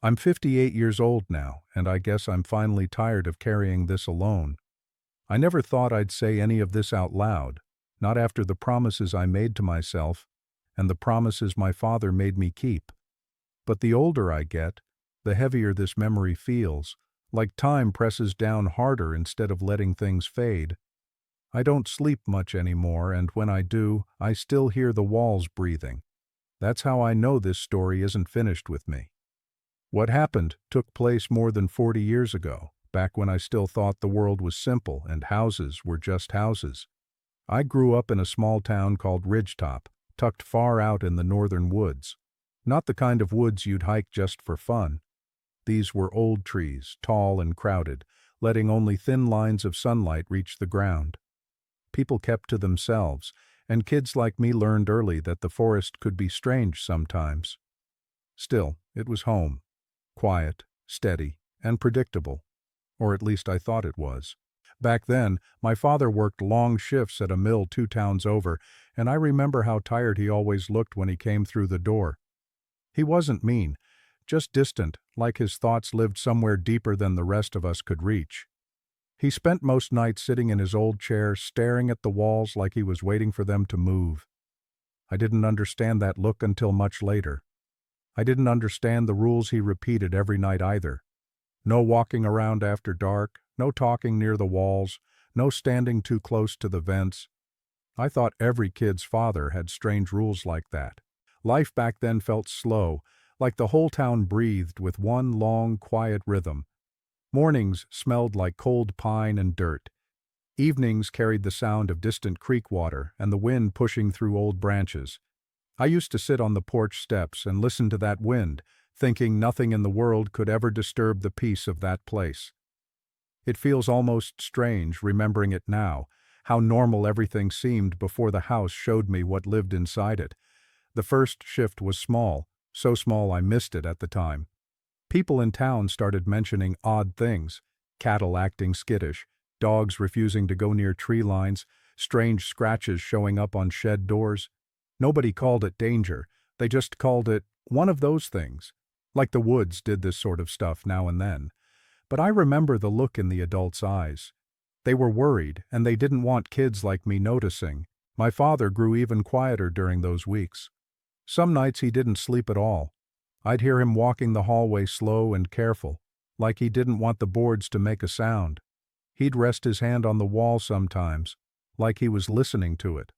I'm 58 years old now, and I guess I'm finally tired of carrying this alone. I never thought I'd say any of this out loud, not after the promises I made to myself and the promises my father made me keep. But the older I get, the heavier this memory feels, like time presses down harder instead of letting things fade. I don't sleep much anymore, and when I do, I still hear the walls breathing. That's how I know this story isn't finished with me. What happened took place more than 40 years ago, back when I still thought the world was simple and houses were just houses. I grew up in a small town called Ridgetop, tucked far out in the northern woods. Not the kind of woods you'd hike just for fun. These were old trees, tall and crowded, letting only thin lines of sunlight reach the ground. People kept to themselves, and kids like me learned early that the forest could be strange sometimes. Still, it was home. Quiet, steady, and predictable. Or at least I thought it was. Back then, my father worked long shifts at a mill 2 towns over, and I remember how tired he always looked when he came through the door. He wasn't mean, just distant, like his thoughts lived somewhere deeper than the rest of us could reach. He spent most nights sitting in his old chair, staring at the walls like he was waiting for them to move. I didn't understand that look until much later. I didn't understand the rules he repeated every night either. No walking around after dark, no talking near the walls, no standing too close to the vents. I thought every kid's father had strange rules like that. Life back then felt slow, like the whole town breathed with one long, quiet rhythm. Mornings smelled like cold pine and dirt. Evenings carried the sound of distant creek water and the wind pushing through old branches. I used to sit on the porch steps and listen to that wind, thinking nothing in the world could ever disturb the peace of that place. It feels almost strange remembering it now, how normal everything seemed before the house showed me what lived inside it. The first shift was small, so small I missed it at the time. People in town started mentioning odd things: cattle acting skittish, dogs refusing to go near tree lines, strange scratches showing up on shed doors. Nobody called it danger, they just called it one of those things. Like the woods did this sort of stuff now and then. But I remember the look in the adults' eyes. They were worried, and they didn't want kids like me noticing. My father grew even quieter during those weeks. Some nights he didn't sleep at all. I'd hear him walking the hallway slow and careful, like he didn't want the boards to make a sound. He'd rest his hand on the wall sometimes, like he was listening to it.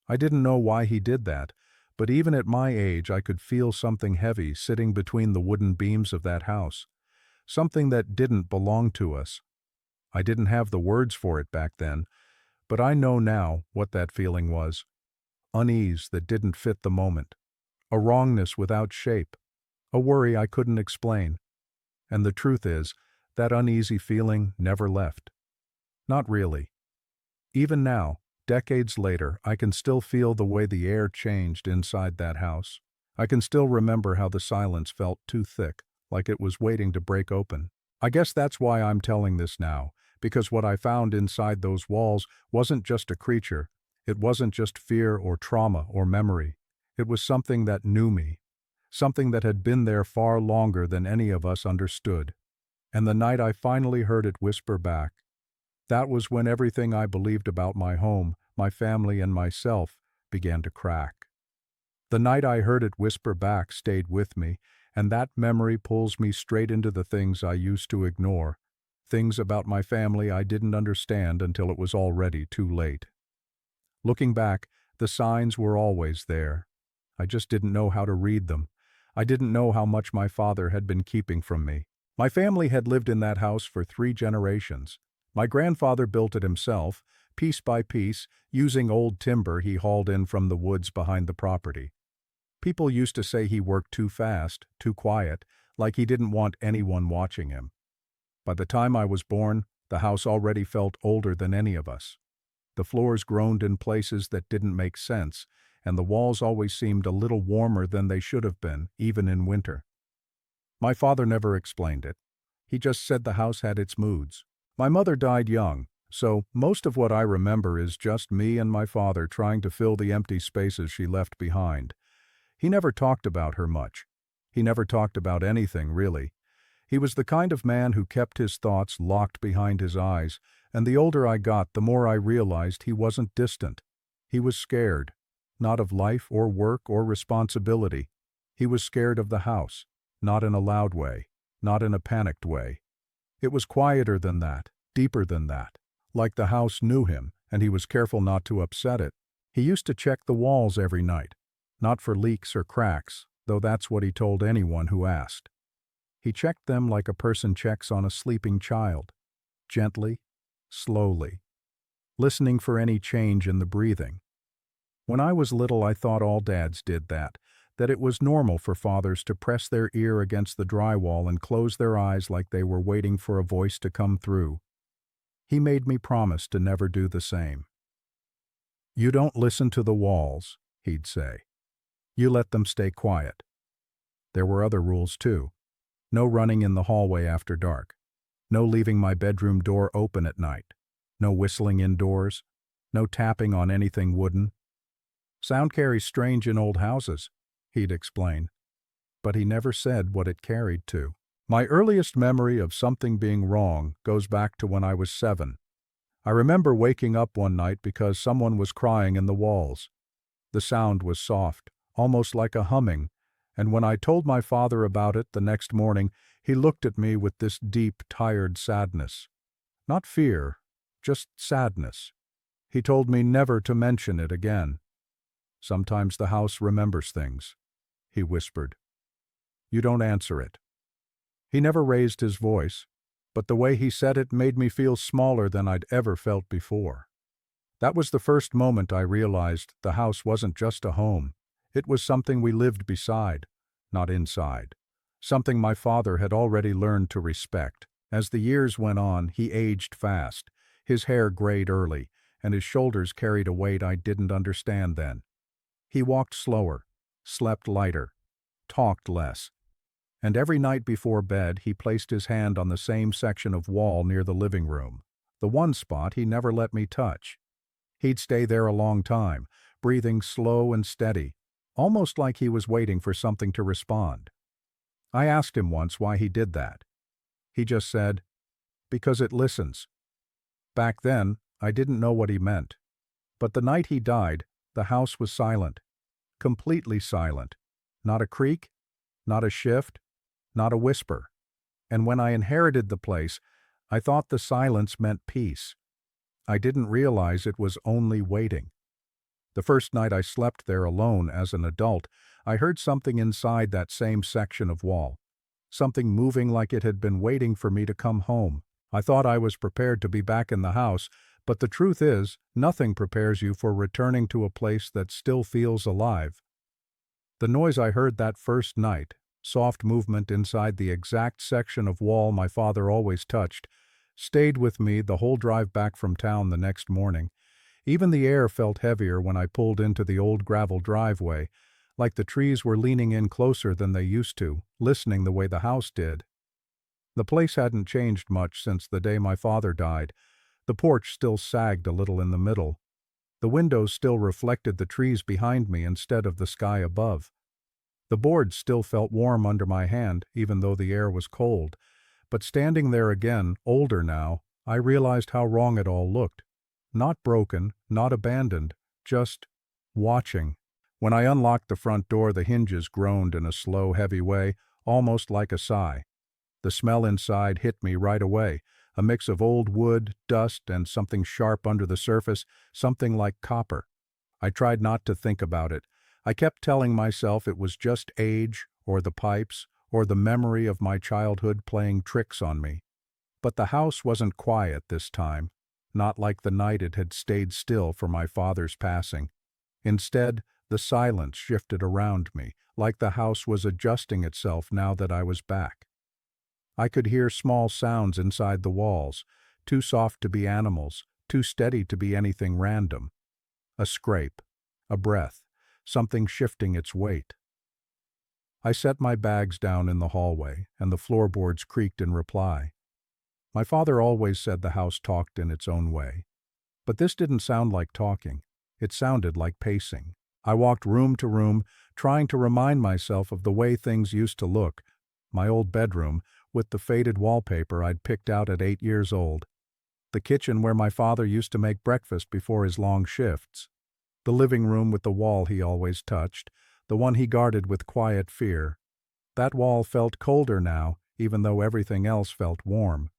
I didn't know why he did that, but even at my age I could feel something heavy sitting between the wooden beams of that house, something that didn't belong to us. I didn't have the words for it back then, but I know now what that feeling was. Unease that didn't fit the moment, a wrongness without shape, a worry I couldn't explain. And the truth is, that uneasy feeling never left. Not really. Even now, decades later, I can still feel the way the air changed inside that house. I can still remember how the silence felt too thick, like it was waiting to break open. I guess that's why I'm telling this now, because what I found inside those walls wasn't just a creature. It wasn't just fear or trauma or memory. It was something that knew me, something that had been there far longer than any of us understood. And the night I finally heard it whisper back, that was when everything I believed about my home, my family, and myself began to crack. The night I heard it whisper back stayed with me, and that memory pulls me straight into the things I used to ignore, things about my family I didn't understand until it was already too late. Looking back, the signs were always there. I just didn't know how to read them. I didn't know how much my father had been keeping from me. My family had lived in that house for 3 generations. My grandfather built it himself, piece by piece, using old timber he hauled in from the woods behind the property. People used to say he worked too fast, too quiet, like he didn't want anyone watching him. By the time I was born, the house already felt older than any of us. The floors groaned in places that didn't make sense, and the walls always seemed a little warmer than they should have been, even in winter. My father never explained it. He just said the house had its moods. My mother died young, so most of what I remember is just me and my father trying to fill the empty spaces she left behind. He never talked about her much. He never talked about anything, really. He was the kind of man who kept his thoughts locked behind his eyes, and the older I got, the more I realized he wasn't distant. He was scared, not of life or work or responsibility. He was scared of the house, not in a loud way, not in a panicked way. It was quieter than that, deeper than that. Like the house knew him, and he was careful not to upset it. He used to check the walls every night, not for leaks or cracks, though that's what he told anyone who asked. He checked them like a person checks on a sleeping child, gently, slowly, listening for any change in the breathing. When I was little, I thought all dads did that it was normal for fathers to press their ear against the drywall and close their eyes like they were waiting for a voice to come through. He made me promise to never do the same. "You don't listen to the walls," he'd say. "You let them stay quiet." There were other rules, too. No running in the hallway after dark. No leaving my bedroom door open at night. No whistling indoors. No tapping on anything wooden. "Sound carries strange in old houses," he'd explain. But he never said what it carried to. My earliest memory of something being wrong goes back to when I was 7. I remember waking up one night because someone was crying in the walls. The sound was soft, almost like a humming, and when I told my father about it the next morning, he looked at me with this deep, tired sadness. Not fear, just sadness. He told me never to mention it again. "Sometimes the house remembers things," he whispered. "You don't answer it." He never raised his voice, but the way he said it made me feel smaller than I'd ever felt before. That was the first moment I realized the house wasn't just a home. It was something we lived beside, not inside. Something my father had already learned to respect. As the years went on, he aged fast. His hair grayed early, and his shoulders carried a weight I didn't understand then. He walked slower, slept lighter, talked less. And every night before bed, he placed his hand on the same section of wall near the living room, the one spot he never let me touch. He'd stay there a long time, breathing slow and steady, almost like he was waiting for something to respond. I asked him once why he did that. He just said, "Because it listens." Back then, I didn't know what he meant. But the night he died, the house was silent, completely silent. Not a creak, not a shift, not a whisper. And when I inherited the place, I thought the silence meant peace. I didn't realize it was only waiting. The first night I slept there alone as an adult, I heard something inside that same section of wall. Something moving like it had been waiting for me to come home. I thought I was prepared to be back in the house, but the truth is, nothing prepares you for returning to a place that still feels alive. The noise I heard that first night, soft movement inside the exact section of wall my father always touched, stayed with me the whole drive back from town the next morning. Even the air felt heavier when I pulled into the old gravel driveway, like the trees were leaning in closer than they used to, listening the way the house did. The place hadn't changed much since the day my father died. The porch still sagged a little in the middle. The windows still reflected the trees behind me instead of the sky above. The boards still felt warm under my hand, even though the air was cold. But standing there again, older now, I realized how wrong it all looked. Not broken, not abandoned, just watching. When I unlocked the front door, the hinges groaned in a slow, heavy way, almost like a sigh. The smell inside hit me right away, a mix of old wood, dust, and something sharp under the surface, something like copper. I tried not to think about it. I kept telling myself it was just age, or the pipes, or the memory of my childhood playing tricks on me. But the house wasn't quiet this time, not like the night it had stayed still for my father's passing. Instead, the silence shifted around me, like the house was adjusting itself now that I was back. I could hear small sounds inside the walls, too soft to be animals, too steady to be anything random. A scrape, a breath, something shifting its weight. I set my bags down in the hallway, and the floorboards creaked in reply. My father always said the house talked in its own way. But this didn't sound like talking. It sounded like pacing. I walked room to room, trying to remind myself of the way things used to look. My old bedroom, with the faded wallpaper I'd picked out at 8 years old. The kitchen where my father used to make breakfast before his long shifts. The living room with the wall he always touched, the one he guarded with quiet fear. That wall felt colder now, even though everything else felt warm.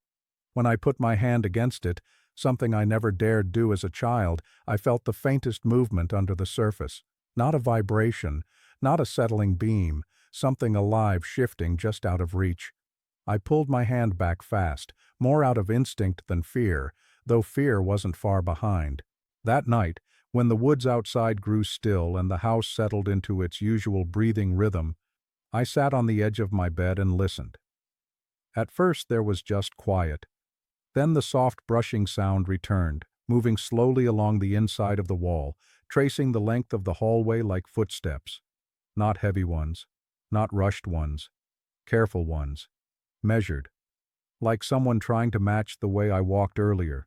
When I put my hand against it, something I never dared do as a child, I felt the faintest movement under the surface. Not a vibration, not a settling beam, something alive shifting just out of reach. I pulled my hand back fast, more out of instinct than fear, though fear wasn't far behind. That night, when the woods outside grew still and the house settled into its usual breathing rhythm, I sat on the edge of my bed and listened. At first there was just quiet. Then the soft brushing sound returned, moving slowly along the inside of the wall, tracing the length of the hallway like footsteps. Not heavy ones, not rushed ones, careful ones, measured, like someone trying to match the way I walked earlier.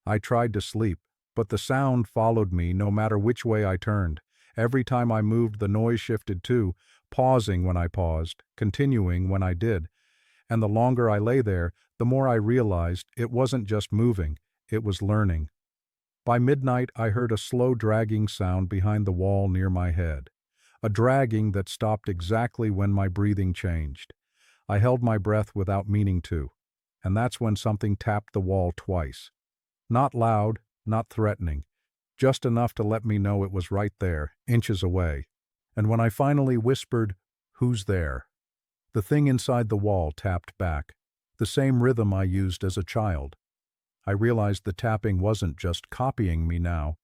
I tried to sleep, but the sound followed me no matter which way I turned. Every time I moved, the noise shifted too, pausing when I paused, continuing when I did. And the longer I lay there, the more I realized it wasn't just moving, it was learning. By midnight, I heard a slow dragging sound behind the wall near my head, a dragging that stopped exactly when my breathing changed. I held my breath without meaning to, and that's when something tapped the wall twice. Not loud, not threatening, just enough to let me know it was right there, inches away. And when I finally whispered, "Who's there?" the thing inside the wall tapped back, the same rhythm I used as a child. I realized the tapping wasn't just copying me now.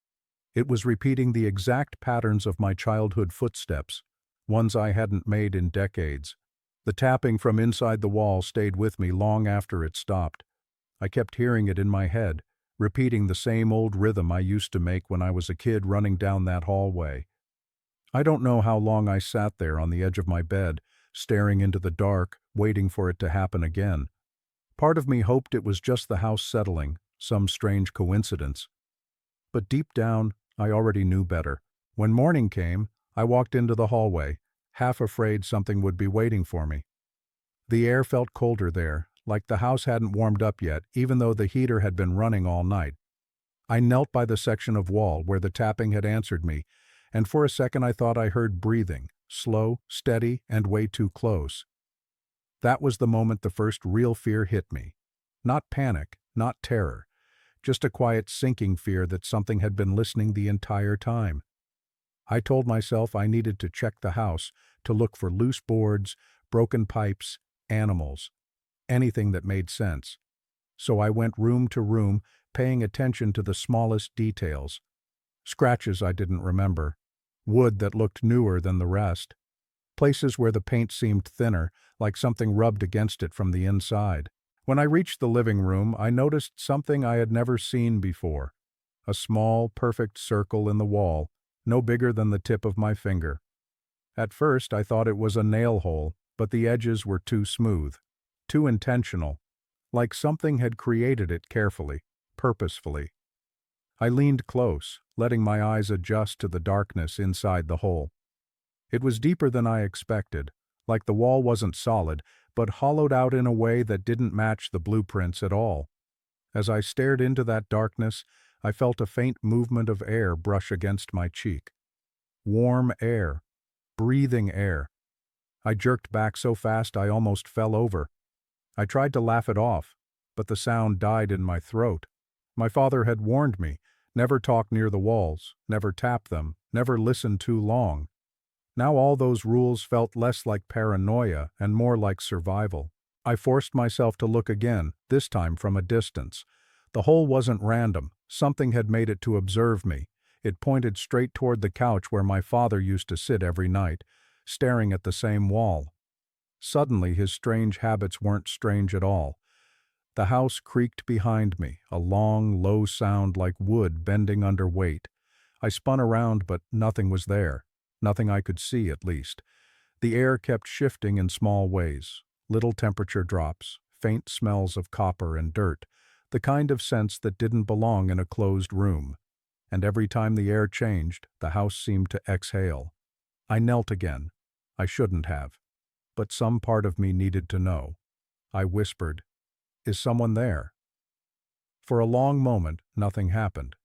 It was repeating the exact patterns of my childhood footsteps, ones I hadn't made in decades. The tapping from inside the wall stayed with me long after it stopped. I kept hearing it in my head, repeating the same old rhythm I used to make when I was a kid running down that hallway. I don't know how long I sat there on the edge of my bed, staring into the dark, waiting for it to happen again. Part of me hoped it was just the house settling, some strange coincidence. But deep down, I already knew better. When morning came, I walked into the hallway, half afraid something would be waiting for me. The air felt colder there, like the house hadn't warmed up yet, even though the heater had been running all night. I knelt by the section of wall where the tapping had answered me, and for a second I thought I heard breathing, slow, steady, and way too close. That was the moment the first real fear hit me. Not panic, not terror, just a quiet sinking fear that something had been listening the entire time. I told myself I needed to check the house, to look for loose boards, broken pipes, animals, anything that made sense. So I went room to room, paying attention to the smallest details. Scratches I didn't remember, wood that looked newer than the rest, places where the paint seemed thinner, like something rubbed against it from the inside. When I reached the living room, I noticed something I had never seen before. A small, perfect circle in the wall, no bigger than the tip of my finger. At first I thought it was a nail hole, but the edges were too smooth, too intentional, like something had created it carefully, purposefully. I leaned close, letting my eyes adjust to the darkness inside the hole. It was deeper than I expected, like the wall wasn't solid, but hollowed out in a way that didn't match the blueprints at all. As I stared into that darkness, I felt a faint movement of air brush against my cheek. Warm air, breathing air. I jerked back so fast I almost fell over. I tried to laugh it off, but the sound died in my throat. My father had warned me, never talk near the walls, never tap them, never listen too long. Now all those rules felt less like paranoia and more like survival. I forced myself to look again, this time from a distance. The hole wasn't random. Something had made it to observe me. It pointed straight toward the couch where my father used to sit every night, staring at the same wall. Suddenly his strange habits weren't strange at all. The house creaked behind me, a long, low sound like wood bending under weight. I spun around, but nothing was there. Nothing I could see, at least. The air kept shifting in small ways. Little temperature drops, faint smells of copper and dirt, the kind of scents that didn't belong in a closed room. and every time the air changed, the house seemed to exhale. I knelt again. I shouldn't have. But some part of me needed to know. I whispered, "Is someone there?" For a long moment, nothing happened.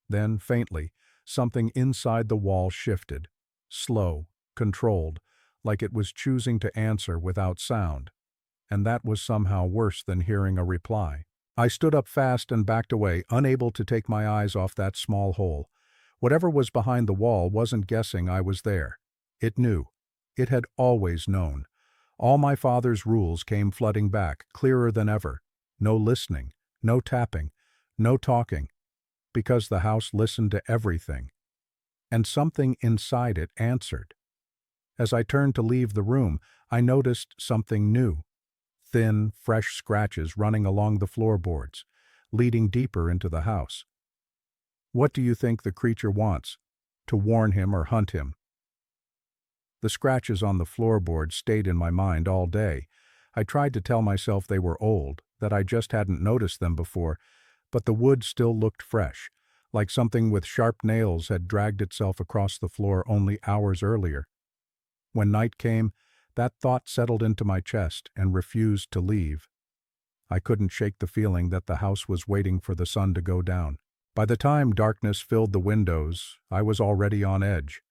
Then, faintly, something inside the wall shifted. Slow, controlled, like it was choosing to answer without sound. And that was somehow worse than hearing a reply. I stood up fast and backed away, unable to take my eyes off that small hole. Whatever was behind the wall wasn't guessing I was there. It knew. It had always known. All my father's rules came flooding back, clearer than ever. No listening, no tapping, no talking, because the house listened to everything. And something inside it answered. As I turned to leave the room, I noticed something new. Thin, fresh scratches running along the floorboards, leading deeper into the house. What do you think the creature wants? To warn him or hunt him? The scratches on the floorboards stayed in my mind all day. I tried to tell myself they were old, that I just hadn't noticed them before, but the wood still looked fresh, like something with sharp nails had dragged itself across the floor only hours earlier. When night came, that thought settled into my chest and refused to leave. I couldn't shake the feeling that the house was waiting for the sun to go down. By the time darkness filled the windows, I was already on edge.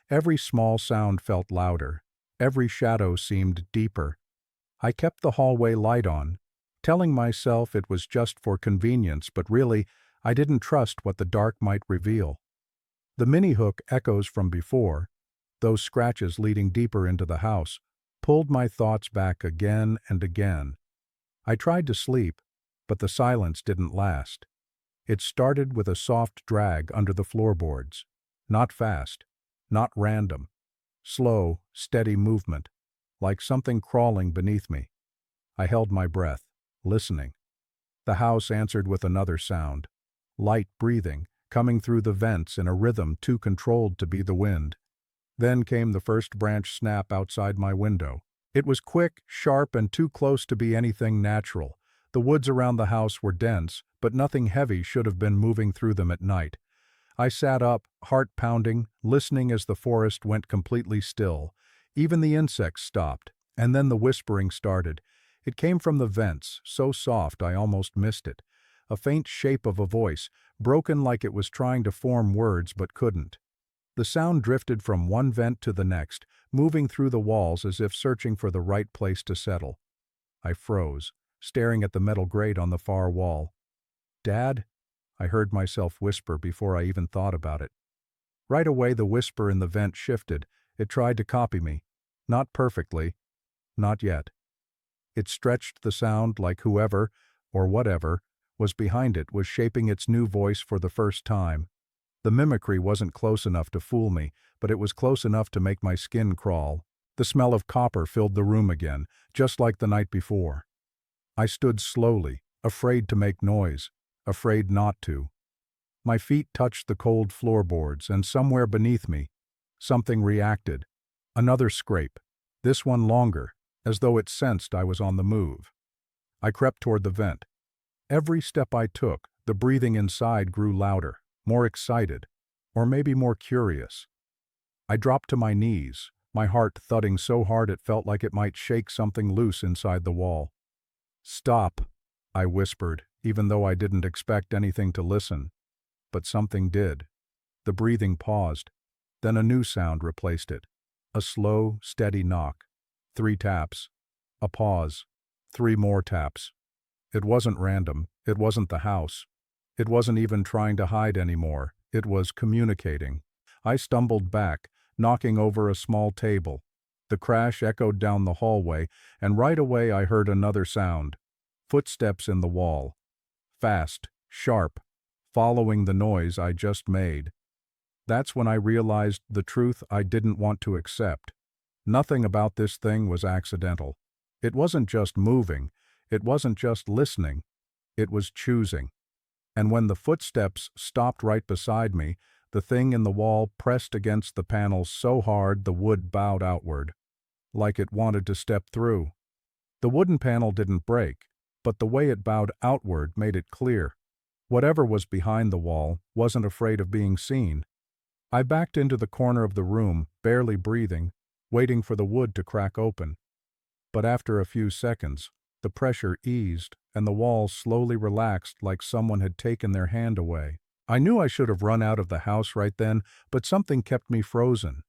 Every small sound felt louder. Every shadow seemed deeper. I kept the hallway light on, telling myself it was just for convenience, but really, I didn't trust what the dark might reveal. The mini-hook echoes from before, those scratches leading deeper into the house, pulled my thoughts back again and again. I tried to sleep, but the silence didn't last. It started with a soft drag under the floorboards. Not fast, not random. Slow, steady movement, like something crawling beneath me. I held my breath, listening. The house answered with another sound. Light breathing, coming through the vents in a rhythm too controlled to be the wind. Then came the first branch snap outside my window. It was quick, sharp, and too close to be anything natural. The woods around the house were dense, but nothing heavy should have been moving through them at night. I sat up, heart pounding, listening as the forest went completely still. Even the insects stopped, and then the whispering started. It came from the vents, so soft I almost missed it. A faint shape of a voice, broken like it was trying to form words but couldn't. The sound drifted from one vent to the next, moving through the walls as if searching for the right place to settle. I froze, staring at the metal grate on the far wall. "Dad?" I heard myself whisper before I even thought about it. Right away the whisper in the vent shifted. It tried to copy me. Not perfectly. Not yet. It stretched the sound like whoever, or whatever, was behind it was shaping its new voice for the first time. The mimicry wasn't close enough to fool me, but it was close enough to make my skin crawl. The smell of copper filled the room again, just like the night before. I stood slowly, afraid to make noise, afraid not to. My feet touched the cold floorboards, and somewhere beneath me, something reacted. Another scrape, this one longer, as though it sensed I was on the move. I crept toward the vent. Every step I took, the breathing inside grew louder, more excited, or maybe more curious. I dropped to my knees, my heart thudding so hard it felt like it might shake something loose inside the wall. "Stop," I whispered, even though I didn't expect anything to listen. But something did. The breathing paused. Then a new sound replaced it. A slow, steady knock. 3 taps. A pause. 3 more taps. It wasn't random. It wasn't the house. It wasn't even trying to hide anymore. It was communicating. I stumbled back, knocking over a small table. The crash echoed down the hallway, and right away I heard another sound. Footsteps in the wall. Fast, sharp, following the noise I just made. That's when I realized the truth I didn't want to accept. Nothing about this thing was accidental. It wasn't just moving. It wasn't just listening. It was choosing. And when the footsteps stopped right beside me, the thing in the wall pressed against the panel so hard the wood bowed outward, like it wanted to step through. The wooden panel didn't break, but the way it bowed outward made it clear. Whatever was behind the wall wasn't afraid of being seen. I backed into the corner of the room, barely breathing, waiting for the wood to crack open. But after a few seconds, the pressure eased and the walls slowly relaxed like someone had taken their hand away. I knew I should have run out of the house right then, but something kept me frozen.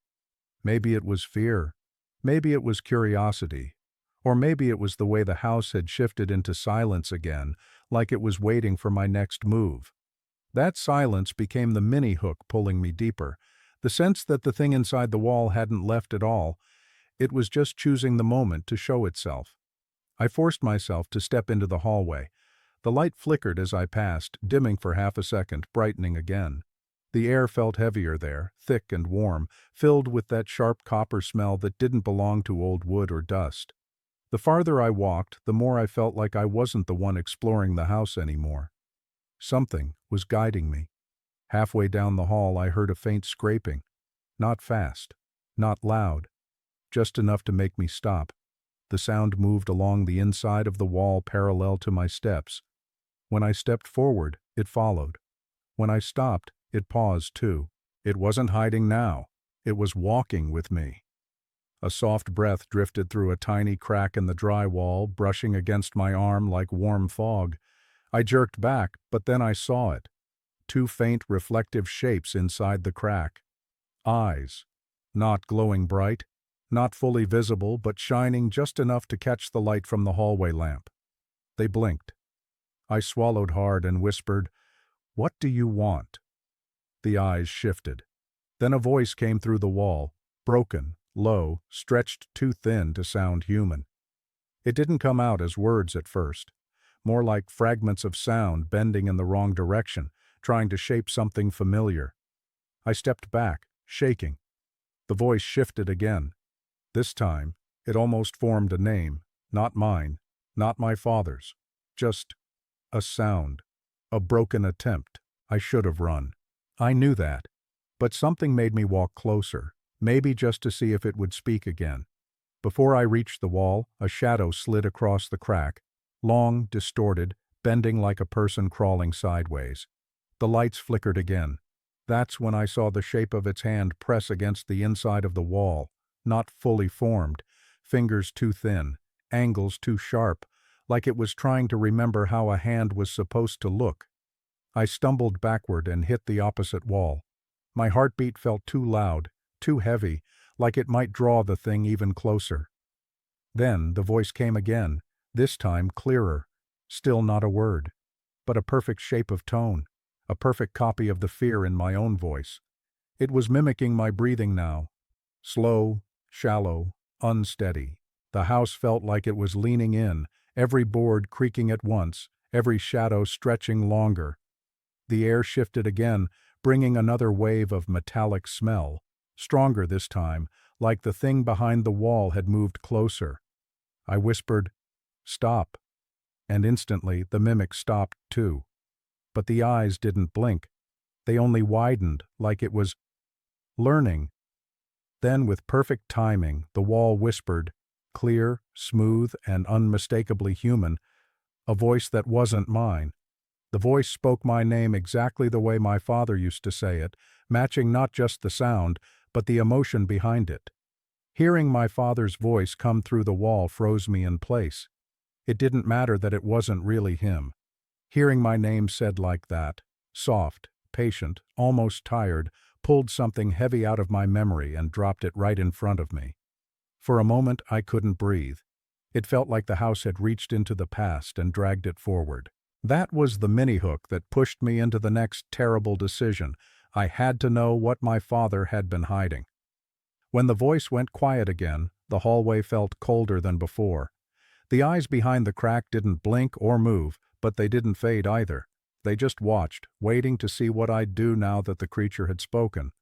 Maybe it was fear. Maybe it was curiosity. Or maybe it was the way the house had shifted into silence again, like it was waiting for my next move. That silence became the mini hook pulling me deeper, the sense that the thing inside the wall hadn't left at all. It was just choosing the moment to show itself. I forced myself to step into the hallway. The light flickered as I passed, dimming for half a second, brightening again. The air felt heavier there, thick and warm, filled with that sharp copper smell that didn't belong to old wood or dust. The farther I walked, the more I felt like I wasn't the one exploring the house anymore. Something was guiding me. Halfway down the hall, I heard a faint scraping. Not fast, not loud, just enough to make me stop. The sound moved along the inside of the wall parallel to my steps. When I stepped forward, it followed. When I stopped, it paused too. It wasn't hiding now. It was walking with me. A soft breath drifted through a tiny crack in the drywall, brushing against my arm like warm fog. I jerked back, but then I saw it. Two faint, reflective shapes inside the crack. Eyes. Not glowing bright, not fully visible, but shining just enough to catch the light from the hallway lamp. They blinked. I swallowed hard and whispered, "What do you want?" The eyes shifted. Then a voice came through the wall, broken, low, stretched too thin to sound human. It didn't come out as words at first, more like fragments of sound bending in the wrong direction, trying to shape something familiar. I stepped back, shaking. The voice shifted again. This time, it almost formed a name, not mine, not my father's, just a sound, a broken attempt. I should have run. I knew that, but something made me walk closer, maybe just to see if it would speak again. Before I reached the wall, a shadow slid across the crack, long, distorted, bending like a person crawling sideways. The lights flickered again. That's when I saw the shape of its hand press against the inside of the wall, not fully formed, fingers too thin, angles too sharp, like it was trying to remember how a hand was supposed to look. I stumbled backward and hit the opposite wall. My heartbeat felt too loud, too heavy, like it might draw the thing even closer. Then the voice came again, this time clearer. Still not a word, but a perfect shape of tone, a perfect copy of the fear in my own voice. It was mimicking my breathing now. Slow, shallow, unsteady. The house felt like it was leaning in, every board creaking at once, every shadow stretching longer. The air shifted again, bringing another wave of metallic smell, stronger this time, like the thing behind the wall had moved closer. I whispered, "Stop," and instantly the mimic stopped too. But the eyes didn't blink. They only widened, like it was learning. Then, with perfect timing, the wall whispered, clear, smooth, and unmistakably human, a voice that wasn't mine. The voice spoke my name exactly the way my father used to say it, matching not just the sound, but the emotion behind it. Hearing my father's voice come through the wall froze me in place. It didn't matter that it wasn't really him. Hearing my name said like that, soft, patient, almost tired, pulled something heavy out of my memory and dropped it right in front of me. For a moment I couldn't breathe. It felt like the house had reached into the past and dragged it forward. That was the mini-hook that pushed me into the next terrible decision. I had to know what my father had been hiding. When the voice went quiet again, the hallway felt colder than before. The eyes behind the crack didn't blink or move, but they didn't fade either. They just watched, waiting to see what I'd do now that the creature had spoken.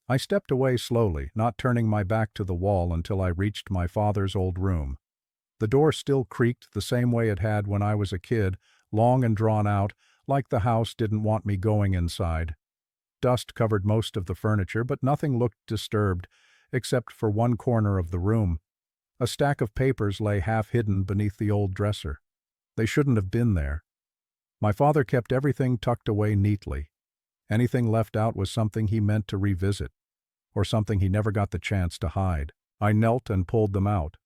I stepped away slowly, not turning my back to the wall until I reached my father's old room. The door still creaked the same way it had when I was a kid, long and drawn out, like the house didn't want me going inside. Dust covered most of the furniture, but nothing looked disturbed, except for one corner of the room. A stack of papers lay half hidden beneath the old dresser. They shouldn't have been there. My father kept everything tucked away neatly. Anything left out was something he meant to revisit, or something he never got the chance to hide. I knelt and pulled them out.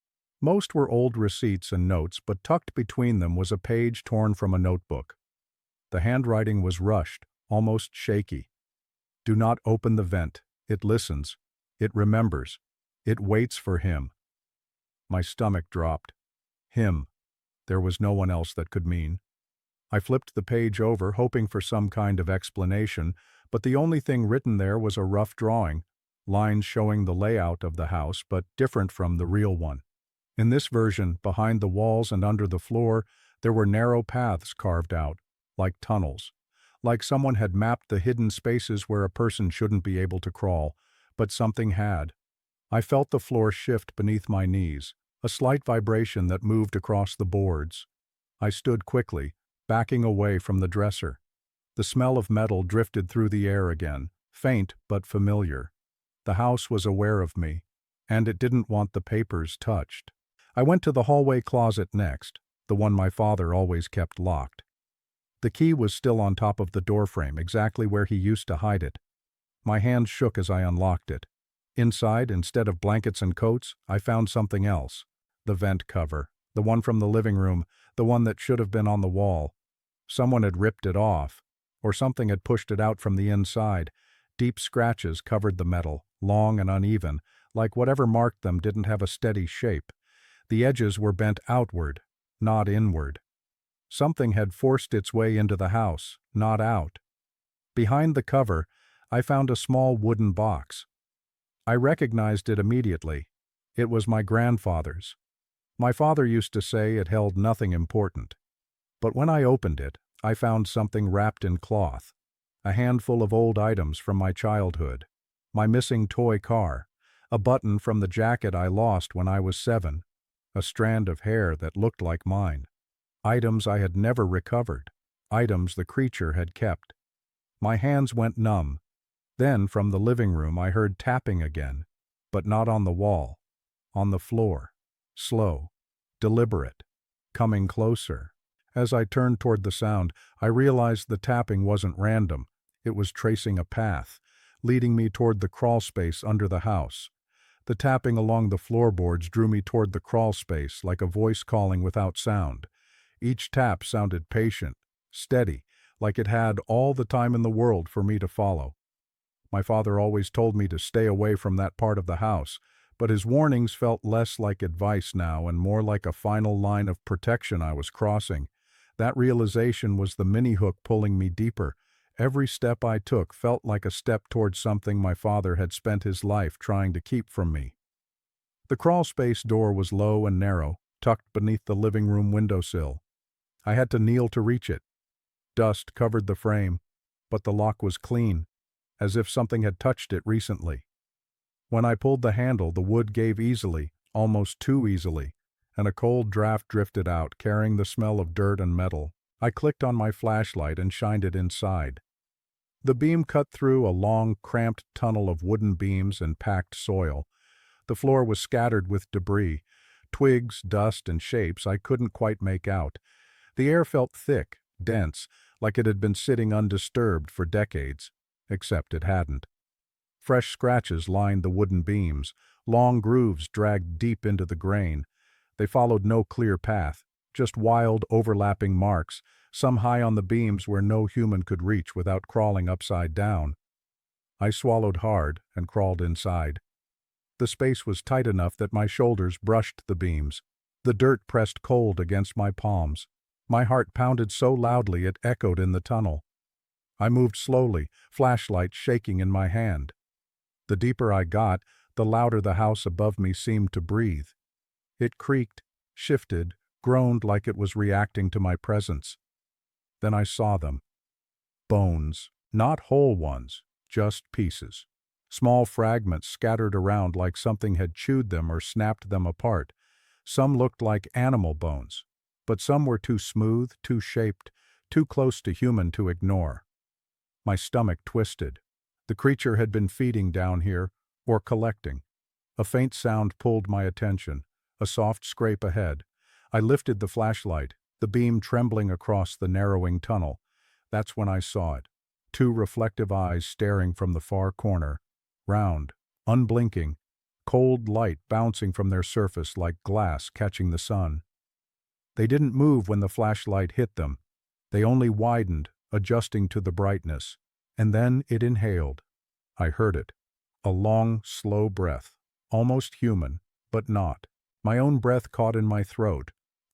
Most were old receipts and notes, but tucked between them was a page torn from a notebook. The handwriting was rushed, almost shaky. "Do not open the vent. It listens. It remembers. It waits for him." My stomach dropped. Him. There was no one else that could mean. I flipped the page over, hoping for some kind of explanation, but the only thing written there was a rough drawing, lines showing the layout of the house, but different from the real one. In this version, behind the walls and under the floor, there were narrow paths carved out, like tunnels. Like someone had mapped the hidden spaces where a person shouldn't be able to crawl, but something had. I felt the floor shift beneath my knees, a slight vibration that moved across the boards. I stood quickly, backing away from the dresser. The smell of metal drifted through the air again, faint but familiar. The house was aware of me, and it didn't want the papers touched. I went to the hallway closet next, the one my father always kept locked. The key was still on top of the doorframe, exactly where he used to hide it. My hands shook as I unlocked it. Inside, instead of blankets and coats, I found something else. The vent cover, the one from the living room, the one that should have been on the wall. Someone had ripped it off, or something had pushed it out from the inside. Deep scratches covered the metal, long and uneven, like whatever marked them didn't have a steady shape. The edges were bent outward, not inward. Something had forced its way into the house, not out. Behind the cover, I found a small wooden box. I recognized it immediately. It was my grandfather's. My father used to say it held nothing important. But when I opened it, I found something wrapped in cloth. A handful of old items from my childhood. My missing toy car. A button from the jacket I lost when I was 7. A strand of hair that looked like mine. Items I had never recovered. Items the creature had kept. My hands went numb. Then, from the living room, I heard tapping again, but not on the wall. On the floor. Slow. Deliberate. Coming closer. As I turned toward the sound, I realized the tapping wasn't random. It was tracing a path, leading me toward the crawl space under the house. The tapping along the floorboards drew me toward the crawl space like a voice calling without sound. Each tap sounded patient, steady, like it had all the time in the world for me to follow. My father always told me to stay away from that part of the house, but his warnings felt less like advice now and more like a final line of protection I was crossing. That realization was the mini-hook pulling me deeper. Every step I took felt like a step towards something my father had spent his life trying to keep from me. The crawl space door was low and narrow, tucked beneath the living room windowsill. I had to kneel to reach it. Dust covered the frame, but the lock was clean, as if something had touched it recently. When I pulled the handle, the wood gave easily, almost too easily, and a cold draft drifted out, carrying the smell of dirt and metal. I clicked on my flashlight and shined it inside. The beam cut through a long, cramped tunnel of wooden beams and packed soil. The floor was scattered with debris, twigs, dust, and shapes I couldn't quite make out. The air felt thick, dense, like it had been sitting undisturbed for decades, except it hadn't. Fresh scratches lined the wooden beams, long grooves dragged deep into the grain. They followed no clear path, just wild, overlapping marks, some high on the beams where no human could reach without crawling upside down. I swallowed hard and crawled inside. The space was tight enough that my shoulders brushed the beams. The dirt pressed cold against my palms. My heart pounded so loudly it echoed in the tunnel. I moved slowly, flashlight shaking in my hand. The deeper I got, the louder the house above me seemed to breathe. It creaked, shifted, groaned like it was reacting to my presence. Then I saw them. Bones, not whole ones, just pieces. Small fragments scattered around like something had chewed them or snapped them apart. Some looked like animal bones, but some were too smooth, too shaped, too close to human to ignore. My stomach twisted. The creature had been feeding down here, or collecting. A faint sound pulled my attention, a soft scrape ahead. I lifted the flashlight. the beam trembling across the narrowing tunnel. That's when I saw it. Two reflective eyes staring from the far corner, round, unblinking, cold light bouncing from their surface like glass catching the sun. They didn't move when the flashlight hit them. They only widened, adjusting to the brightness. And then it inhaled. I heard it. A long, slow breath. Almost human, but not. My own breath caught in my throat.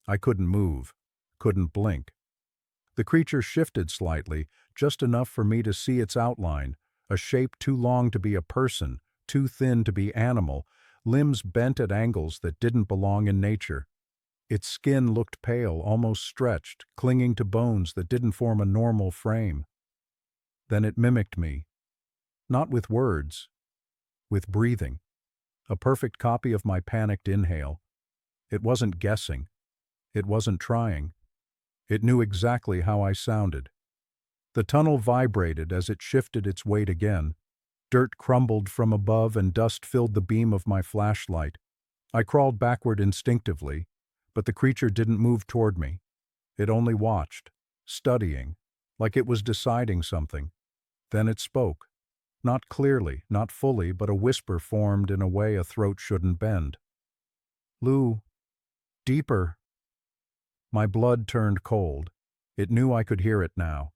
I couldn't move. Couldn't blink. The creature shifted slightly, just enough for me to see its outline, a shape too long to be a person, too thin to be animal, limbs bent at angles that didn't belong in nature. Its skin looked pale, almost stretched, clinging to bones that didn't form a normal frame. Then it mimicked me. Not with words, with breathing. A perfect copy of my panicked inhale. It wasn't guessing. It wasn't trying. It knew exactly how I sounded. The tunnel vibrated as it shifted its weight again. Dirt crumbled from above and dust filled the beam of my flashlight. I crawled backward instinctively, but the creature didn't move toward me. It only watched, studying, like it was deciding something. Then it spoke. Not clearly, not fully, but a whisper formed in a way a throat shouldn't bend. "Lou, deeper." My blood turned cold. It knew I could hear it now.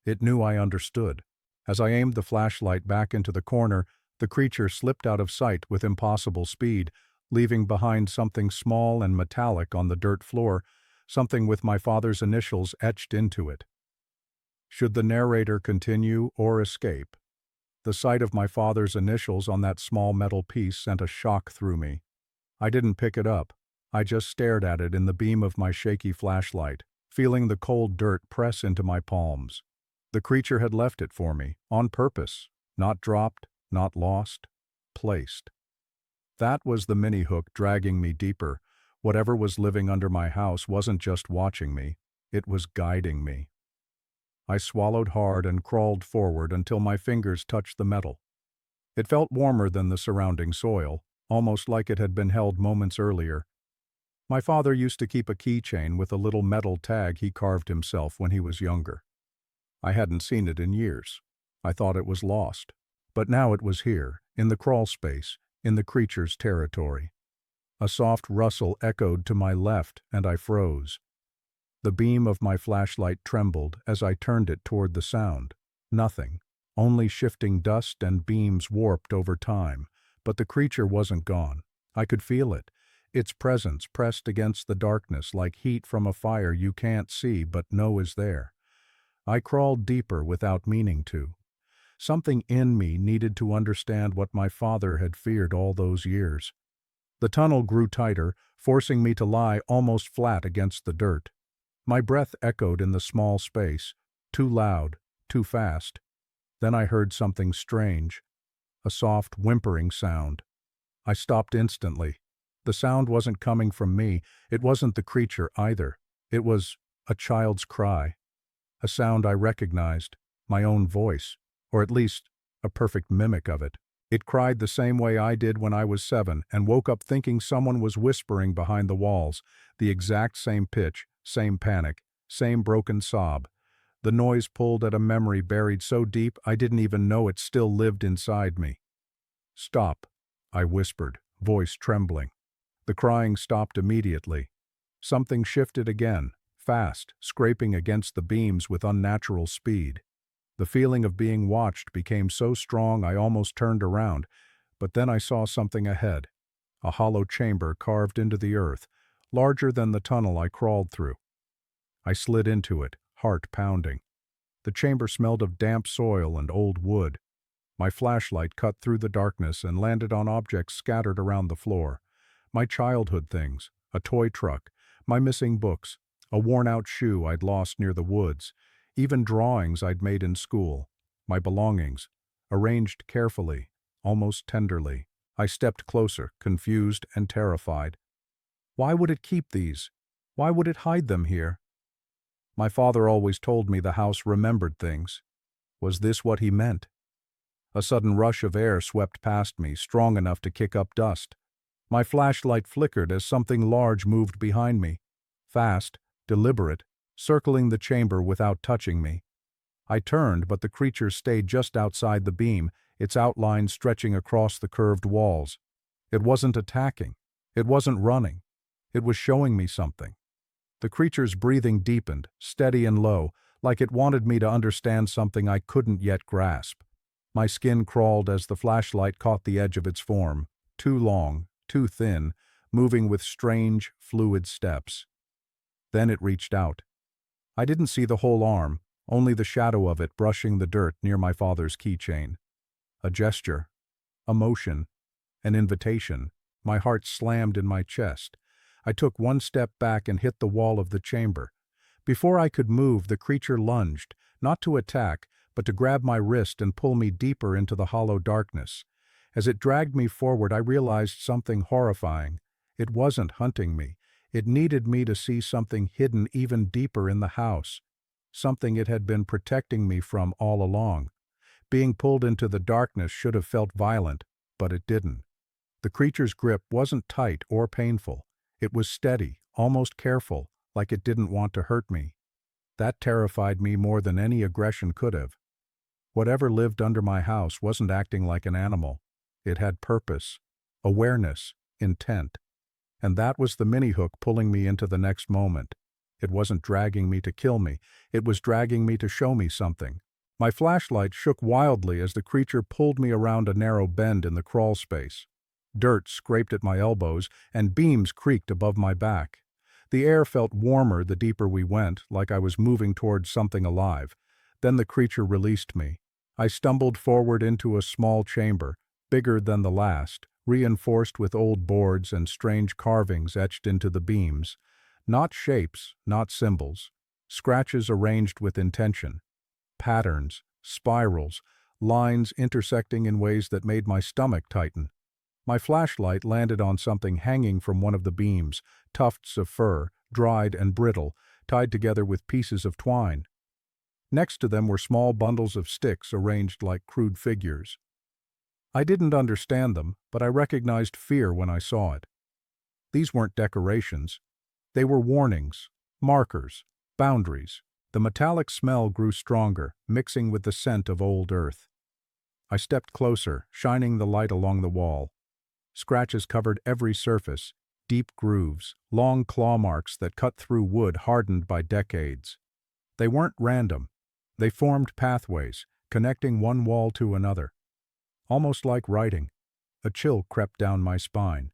It knew I understood. As I aimed the flashlight back into the corner, the creature slipped out of sight with impossible speed, leaving behind something small and metallic on the dirt floor, something with my father's initials etched into it. Should the narrator continue or escape? The sight of my father's initials on that small metal piece sent a shock through me. I didn't pick it up. I just stared at it in the beam of my shaky flashlight, feeling the cold dirt press into my palms. The creature had left it for me, on purpose, not dropped, not lost, placed. That was the mini-hook dragging me deeper. Whatever was living under my house wasn't just watching me, it was guiding me. I swallowed hard and crawled forward until my fingers touched the metal. It felt warmer than the surrounding soil, almost like it had been held moments earlier. My father used to keep a keychain with a little metal tag he carved himself when he was younger. I hadn't seen it in years. I thought it was lost. But now it was here, in the crawl space, in the creature's territory. A soft rustle echoed to my left, and I froze. The beam of my flashlight trembled as I turned it toward the sound. Nothing, only shifting dust and beams warped over time. But the creature wasn't gone. I could feel it. Its presence pressed against the darkness like heat from a fire you can't see but know is there. I crawled deeper without meaning to. Something in me needed to understand what my father had feared all those years. The tunnel grew tighter, forcing me to lie almost flat against the dirt. My breath echoed in the small space, too loud, too fast. Then I heard something strange, a soft whimpering sound. I stopped instantly. The sound wasn't coming from me. It wasn't the creature either. It was a child's cry. A sound I recognized, my own voice, or at least a perfect mimic of it. It cried the same way I did when I was 7 and woke up thinking someone was whispering behind the walls, the exact same pitch, same panic, same broken sob. The noise pulled at a memory buried so deep I didn't even know it still lived inside me. "Stop," I whispered, voice trembling. The crying stopped immediately. Something shifted again, fast, scraping against the beams with unnatural speed. The feeling of being watched became so strong I almost turned around, but then I saw something ahead. A hollow chamber carved into the earth, larger than the tunnel I crawled through. I slid into it, heart pounding. The chamber smelled of damp soil and old wood. My flashlight cut through the darkness and landed on objects scattered around the floor. My childhood things, a toy truck, my missing books, a worn-out shoe I'd lost near the woods, even drawings I'd made in school. My belongings, arranged carefully, almost tenderly. I stepped closer, confused and terrified. Why would it keep these? Why would it hide them here? My father always told me the house remembered things. Was this what he meant? A sudden rush of air swept past me, strong enough to kick up dust. My flashlight flickered as something large moved behind me. Fast, deliberate, circling the chamber without touching me. I turned, but the creature stayed just outside the beam, its outline stretching across the curved walls. It wasn't attacking. It wasn't running. It was showing me something. The creature's breathing deepened, steady and low, like it wanted me to understand something I couldn't yet grasp. My skin crawled as the flashlight caught the edge of its form, too long, too thin, moving with strange, fluid steps. Then it reached out. I didn't see the whole arm, only the shadow of it brushing the dirt near my father's keychain. A gesture, a motion, an invitation. My heart slammed in my chest. I took one step back and hit the wall of the chamber. Before I could move, the creature lunged, not to attack, but to grab my wrist and pull me deeper into the hollow darkness. As it dragged me forward, I realized something horrifying. It wasn't hunting me. It needed me to see something hidden even deeper in the house, something it had been protecting me from all along. Being pulled into the darkness should have felt violent, but it didn't. The creature's grip wasn't tight or painful. It was steady, almost careful, like it didn't want to hurt me. That terrified me more than any aggression could have. Whatever lived under my house wasn't acting like an animal. It had purpose, awareness, intent. And that was the mini-hook pulling me into the next moment. It wasn't dragging me to kill me. It was dragging me to show me something. My flashlight shook wildly as the creature pulled me around a narrow bend in the crawl space. Dirt scraped at my elbows, and beams creaked above my back. The air felt warmer the deeper we went, like I was moving towards something alive. Then the creature released me. I stumbled forward into a small chamber, bigger than the last, reinforced with old boards and strange carvings etched into the beams. Not shapes, not symbols. Scratches arranged with intention. Patterns, spirals, lines intersecting in ways that made my stomach tighten. My flashlight landed on something hanging from one of the beams, tufts of fur, dried and brittle, tied together with pieces of twine. Next to them were small bundles of sticks arranged like crude figures. I didn't understand them, but I recognized fear when I saw it. These weren't decorations. They were warnings, markers, boundaries. The metallic smell grew stronger, mixing with the scent of old earth. I stepped closer, shining the light along the wall. Scratches covered every surface, deep grooves, long claw marks that cut through wood hardened by decades. They weren't random. They formed pathways, connecting one wall to another. Almost like writing. A chill crept down my spine.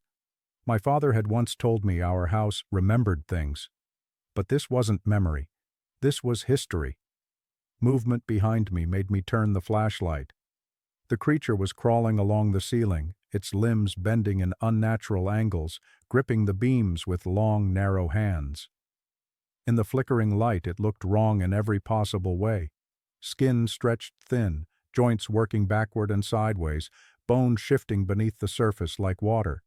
My father had once told me our house remembered things. But this wasn't memory. This was history. Movement behind me made me turn the flashlight. The creature was crawling along the ceiling, its limbs bending in unnatural angles, gripping the beams with long, narrow hands. In the flickering light, it looked wrong in every possible way. Skin stretched thin, joints working backward and sideways, bones shifting beneath the surface like water.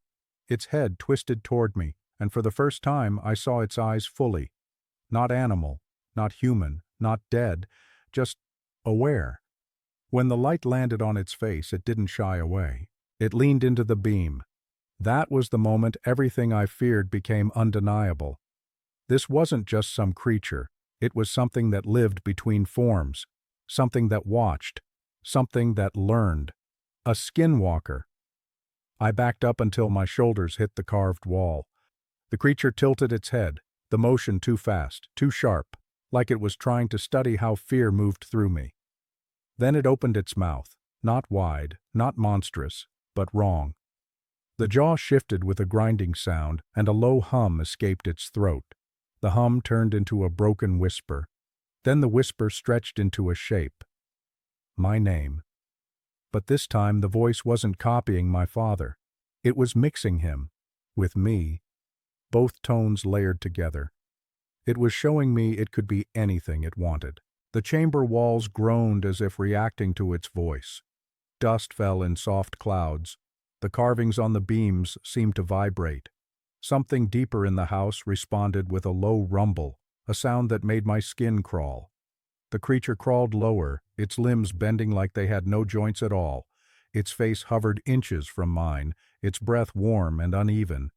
Its head twisted toward me, and for the first time I saw its eyes fully. Not animal, not human, not dead, just aware. When the light landed on its face, it didn't shy away. It leaned into the beam. That was the moment everything I feared became undeniable. This wasn't just some creature. It was something that lived between forms, something that watched, something that learned. A skinwalker. I backed up until my shoulders hit the carved wall. The creature tilted its head, the motion too fast, too sharp, like it was trying to study how fear moved through me. Then it opened its mouth, not wide, not monstrous, but wrong. The jaw shifted with a grinding sound, and a low hum escaped its throat. The hum turned into a broken whisper. Then the whisper stretched into a shape. My name. But this time the voice wasn't copying my father. It was mixing him with me, both tones layered together. It was showing me it could be anything it wanted. The chamber walls groaned as if reacting to its voice. Dust fell in soft clouds. The carvings on the beams seemed to vibrate. Something deeper in the house responded with a low rumble, a sound that made my skin crawl. The creature crawled lower, its limbs bending like they had no joints at all. Its face hovered inches from mine, its breath warm and uneven.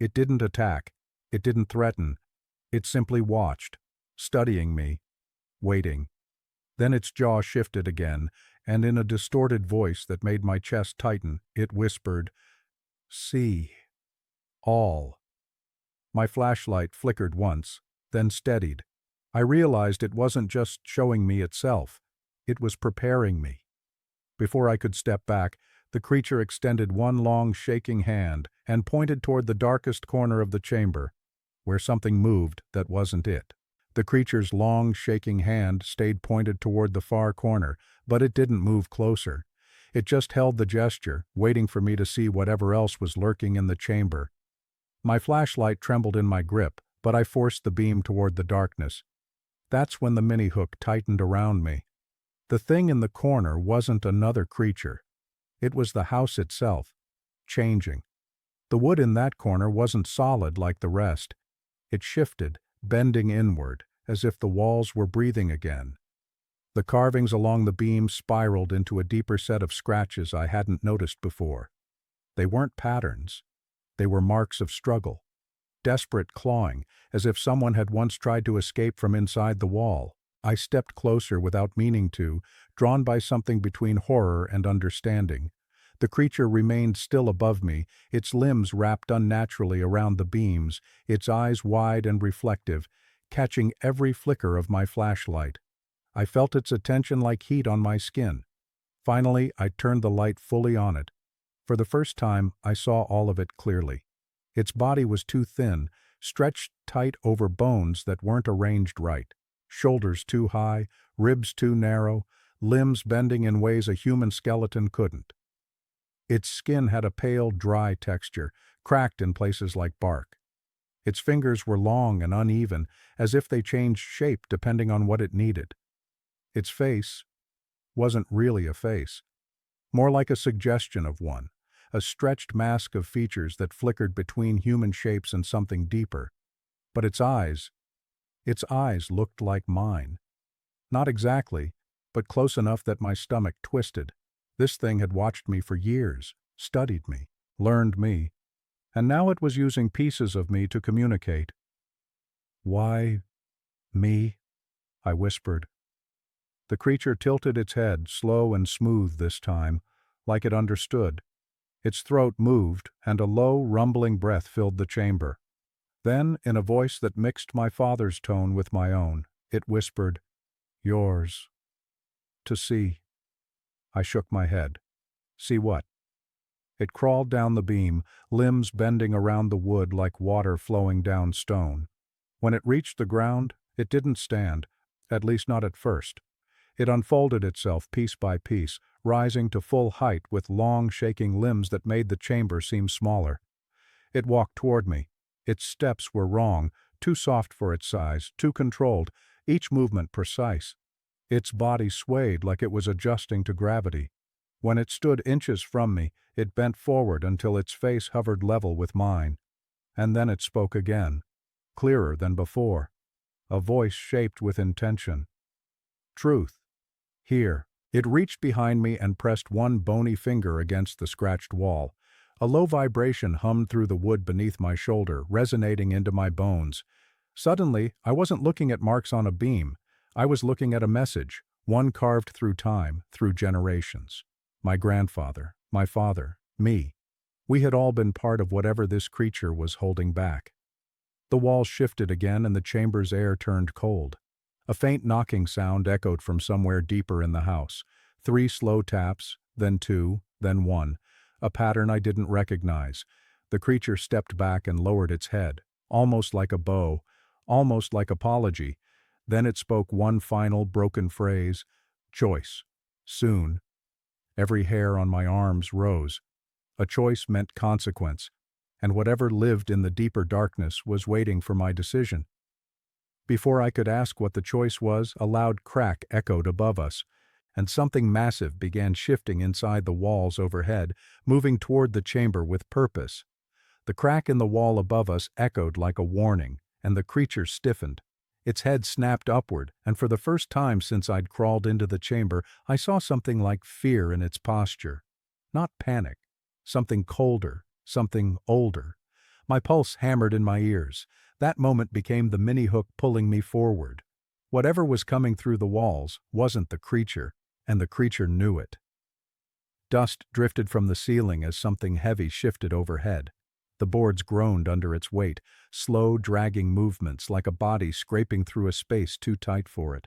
It didn't attack. It didn't threaten. It simply watched, studying me, waiting. Then its jaw shifted again, and in a distorted voice that made my chest tighten, it whispered, "See. All." My flashlight flickered once, then steadied. I realized it wasn't just showing me itself. It was preparing me. Before I could step back, the creature extended one long, shaking hand and pointed toward the darkest corner of the chamber, where something moved that wasn't it. The creature's long, shaking hand stayed pointed toward the far corner, but it didn't move closer. It just held the gesture, waiting for me to see whatever else was lurking in the chamber. My flashlight trembled in my grip, but I forced the beam toward the darkness. That's when the mini-hook tightened around me. The thing in the corner wasn't another creature. It was the house itself, changing. The wood in that corner wasn't solid like the rest. It shifted, bending inward, as if the walls were breathing again. The carvings along the beam spiraled into a deeper set of scratches I hadn't noticed before. They weren't patterns. They were marks of struggle. Desperate clawing, as if someone had once tried to escape from inside the wall. I stepped closer without meaning to, drawn by something between horror and understanding. The creature remained still above me, its limbs wrapped unnaturally around the beams, its eyes wide and reflective, catching every flicker of my flashlight. I felt its attention like heat on my skin. Finally, I turned the light fully on it. For the first time, I saw all of it clearly. Its body was too thin, stretched tight over bones that weren't arranged right. Shoulders too high, ribs too narrow, limbs bending in ways a human skeleton couldn't. Its skin had a pale, dry texture, cracked in places like bark. Its fingers were long and uneven, as if they changed shape depending on what it needed. Its face wasn't really a face, more like a suggestion of one, a stretched mask of features that flickered between human shapes and something deeper. But its eyes looked like mine. Not exactly, but close enough that my stomach twisted. This thing had watched me for years, studied me, learned me, and now it was using pieces of me to communicate. "Why me?" I whispered. The creature tilted its head, slow and smooth this time, like it understood. Its throat moved, and a low, rumbling breath filled the chamber. Then, in a voice that mixed my father's tone with my own, it whispered, "Yours. To see." I shook my head. "See what?" It crawled down the beam, limbs bending around the wood like water flowing down stone. When it reached the ground, it didn't stand, at least not at first. It unfolded itself piece by piece, rising to full height with long, shaking limbs that made the chamber seem smaller. It walked toward me. Its steps were wrong, too soft for its size, too controlled, each movement precise. Its body swayed like it was adjusting to gravity. When it stood inches from me, it bent forward until its face hovered level with mine. And then it spoke again, clearer than before, a voice shaped with intention. "Truth. Here." It reached behind me and pressed one bony finger against the scratched wall. A low vibration hummed through the wood beneath my shoulder, resonating into my bones. Suddenly, I wasn't looking at marks on a beam. I was looking at a message, one carved through time, through generations. My grandfather, my father, me. We had all been part of whatever this creature was holding back. The walls shifted again and the chamber's air turned cold. A faint knocking sound echoed from somewhere deeper in the house. 3 slow taps, then 2, then 1. A pattern I didn't recognize. The creature stepped back and lowered its head, almost like a bow, almost like apology. Then it spoke one final broken phrase, "Choice. Soon." Every hair on my arms rose. A choice meant consequence, and whatever lived in the deeper darkness was waiting for my decision. Before I could ask what the choice was, a loud crack echoed above us, and something massive began shifting inside the walls overhead, moving toward the chamber with purpose. The crack in the wall above us echoed like a warning, and the creature stiffened. Its head snapped upward, and for the first time since I'd crawled into the chamber, I saw something like fear in its posture. Not panic. Something colder, something older. My pulse hammered in my ears. That moment became the mini hook pulling me forward. Whatever was coming through the walls wasn't the creature, and the creature knew it. Dust drifted from the ceiling as something heavy shifted overhead. The boards groaned under its weight, slow, dragging movements like a body scraping through a space too tight for it.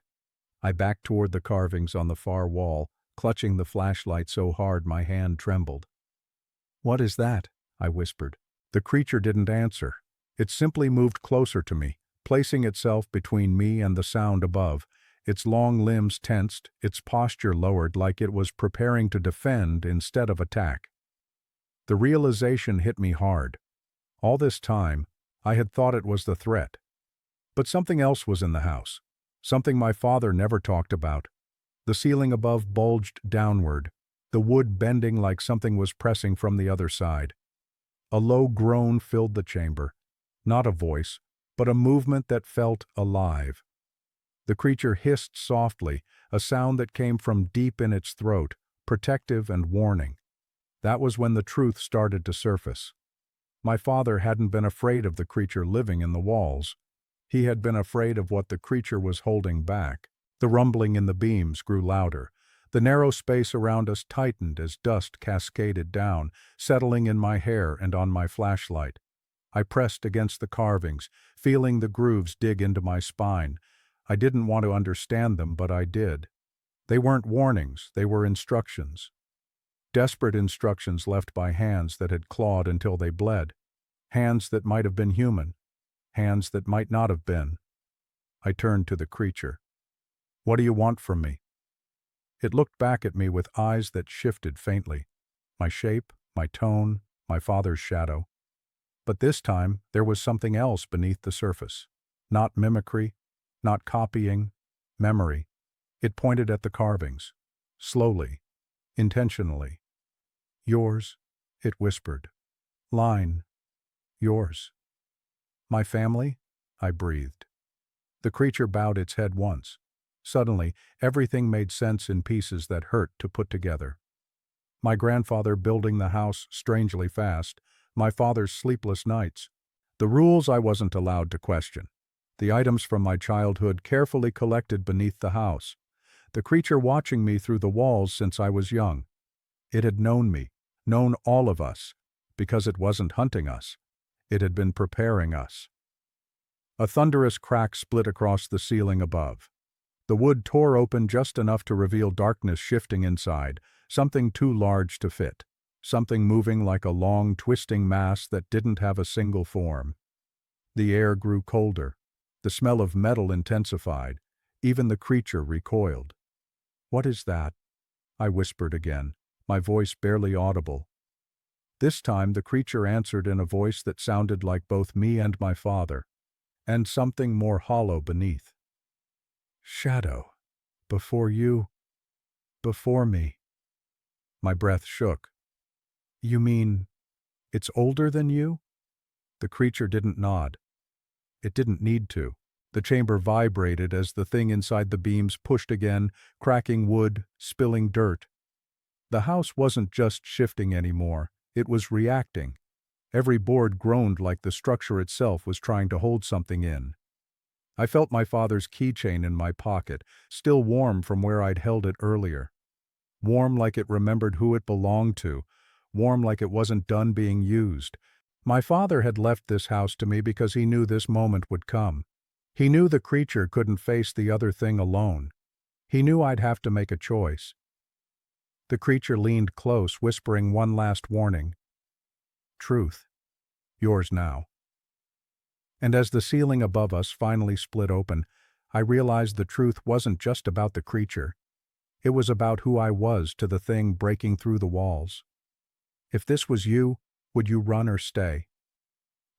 I backed toward the carvings on the far wall, clutching the flashlight so hard my hand trembled. "What is that?" I whispered. The creature didn't answer. It simply moved closer to me, placing itself between me and the sound above, its long limbs tensed, its posture lowered like it was preparing to defend instead of attack. The realization hit me hard. All this time, I had thought it was the threat. But something else was in the house, something my father never talked about. The ceiling above bulged downward, the wood bending like something was pressing from the other side. A low groan filled the chamber, not a voice, but a movement that felt alive. The creature hissed softly, a sound that came from deep in its throat, protective and warning. That was when the truth started to surface. My father hadn't been afraid of the creature living in the walls. He had been afraid of what the creature was holding back. The rumbling in the beams grew louder. The narrow space around us tightened as dust cascaded down, settling in my hair and on my flashlight. I pressed against the carvings, feeling the grooves dig into my spine. I didn't want to understand them, but I did. They weren't warnings, they were instructions. Desperate instructions left by hands that had clawed until they bled. Hands that might have been human. Hands that might not have been. I turned to the creature. "What do you want from me?" It looked back at me with eyes that shifted faintly. My shape, my tone, my father's shadow. But this time, there was something else beneath the surface. Not mimicry, not copying, memory. It pointed at the carvings. Slowly, intentionally. "Yours," it whispered. "Line. Yours." "My family?" I breathed. The creature bowed its head once. Suddenly, everything made sense in pieces that hurt to put together. My grandfather building the house strangely fast, my father's sleepless nights, the rules I wasn't allowed to question, the items from my childhood carefully collected beneath the house, the creature watching me through the walls since I was young. It had known me, known all of us, because it wasn't hunting us. It had been preparing us. A thunderous crack split across the ceiling above. The wood tore open just enough to reveal darkness shifting inside, something too large to fit, something moving like a long, twisting mass that didn't have a single form. The air grew colder. The smell of metal intensified. Even the creature recoiled. "What is that?" I whispered again, my voice barely audible. This time the creature answered in a voice that sounded like both me and my father, and something more hollow beneath. "Shadow. Before you. Before me." My breath shook. "You mean it's older than you?" The creature didn't nod. It didn't need to. The chamber vibrated as the thing inside the beams pushed again, cracking wood, spilling dirt. The house wasn't just shifting anymore, it was reacting. Every board groaned like the structure itself was trying to hold something in. I felt my father's keychain in my pocket, still warm from where I'd held it earlier. Warm like it remembered who it belonged to, warm like it wasn't done being used. My father had left this house to me because he knew this moment would come. He knew the creature couldn't face the other thing alone. He knew I'd have to make a choice. The creature leaned close, whispering one last warning. "Truth. Yours now." And as the ceiling above us finally split open, I realized the truth wasn't just about the creature. It was about who I was to the thing breaking through the walls. If this was you, would you run or stay?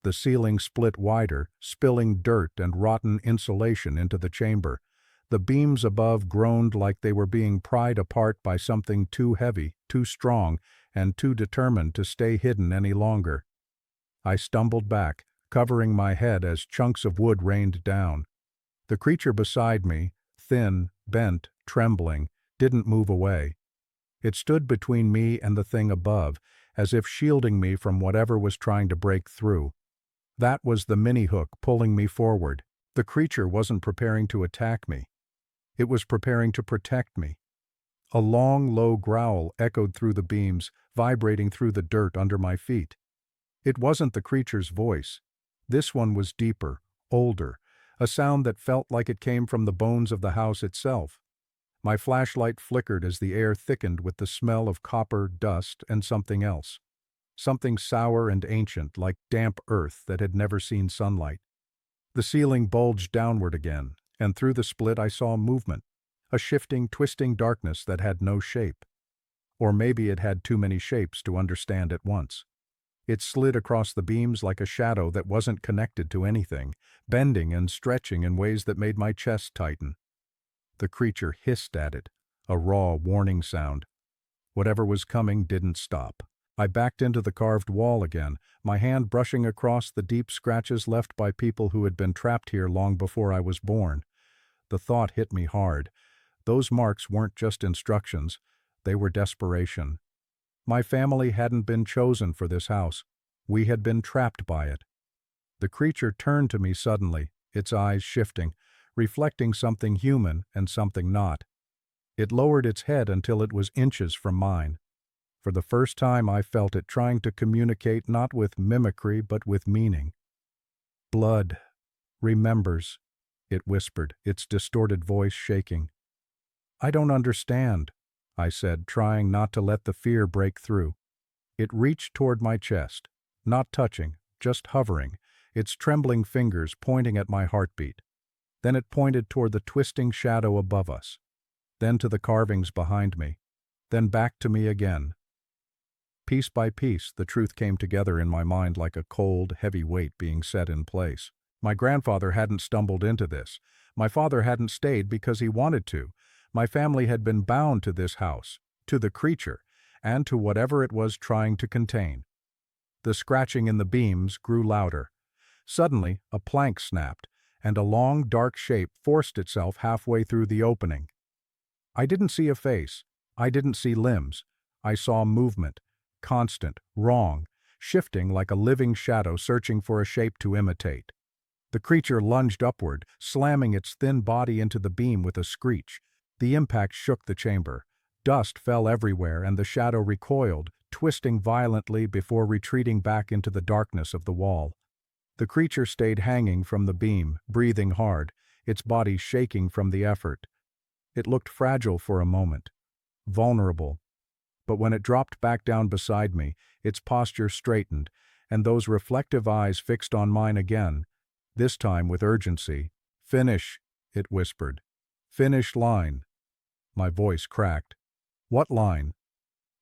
The ceiling split wider, spilling dirt and rotten insulation into the chamber. The beams above groaned like they were being pried apart by something too heavy, too strong, and too determined to stay hidden any longer. I stumbled back, covering my head as chunks of wood rained down. The creature beside me, thin, bent, trembling, didn't move away. It stood between me and the thing above, as if shielding me from whatever was trying to break through. That was the mini-hook pulling me forward. The creature wasn't preparing to attack me. It was preparing to protect me. A long, low growl echoed through the beams, vibrating through the dirt under my feet. It wasn't the creature's voice. This one was deeper, older, a sound that felt like it came from the bones of the house itself. My flashlight flickered as the air thickened with the smell of copper, dust, and something else. Something sour and ancient, like damp earth that had never seen sunlight. The ceiling bulged downward again, and through the split I saw movement, a shifting, twisting darkness that had no shape. Or maybe it had too many shapes to understand at once. It slid across the beams like a shadow that wasn't connected to anything, bending and stretching in ways that made my chest tighten. The creature hissed at it, a raw, warning sound. Whatever was coming didn't stop. I backed into the carved wall again, my hand brushing across the deep scratches left by people who had been trapped here long before I was born. The thought hit me hard. Those marks weren't just instructions, they were desperation. My family hadn't been chosen for this house. We had been trapped by it. The creature turned to me suddenly, its eyes shifting, reflecting something human and something not. It lowered its head until it was inches from mine. For the first time I felt it trying to communicate not with mimicry but with meaning. "Blood remembers," it whispered, its distorted voice shaking. "I don't understand," I said, trying not to let the fear break through. It reached toward my chest, not touching, just hovering, its trembling fingers pointing at my heartbeat. Then it pointed toward the twisting shadow above us, then to the carvings behind me, then back to me again. Piece by piece, the truth came together in my mind like a cold, heavy weight being set in place. My grandfather hadn't stumbled into this. My father hadn't stayed because he wanted to. My family had been bound to this house, to the creature, and to whatever it was trying to contain. The scratching in the beams grew louder. Suddenly, a plank snapped, and a long, dark shape forced itself halfway through the opening. I didn't see a face. I didn't see limbs. I saw movement. Constant, wrong, shifting like a living shadow searching for a shape to imitate. The creature lunged upward, slamming its thin body into the beam with a screech. The impact shook the chamber. Dust fell everywhere and the shadow recoiled, twisting violently before retreating back into the darkness of the wall. The creature stayed hanging from the beam, breathing hard, its body shaking from the effort. It looked fragile for a moment, vulnerable. But when it dropped back down beside me, its posture straightened, and those reflective eyes fixed on mine again, this time with urgency. "Finish," it whispered. "Finish line." My voice cracked. "What line?"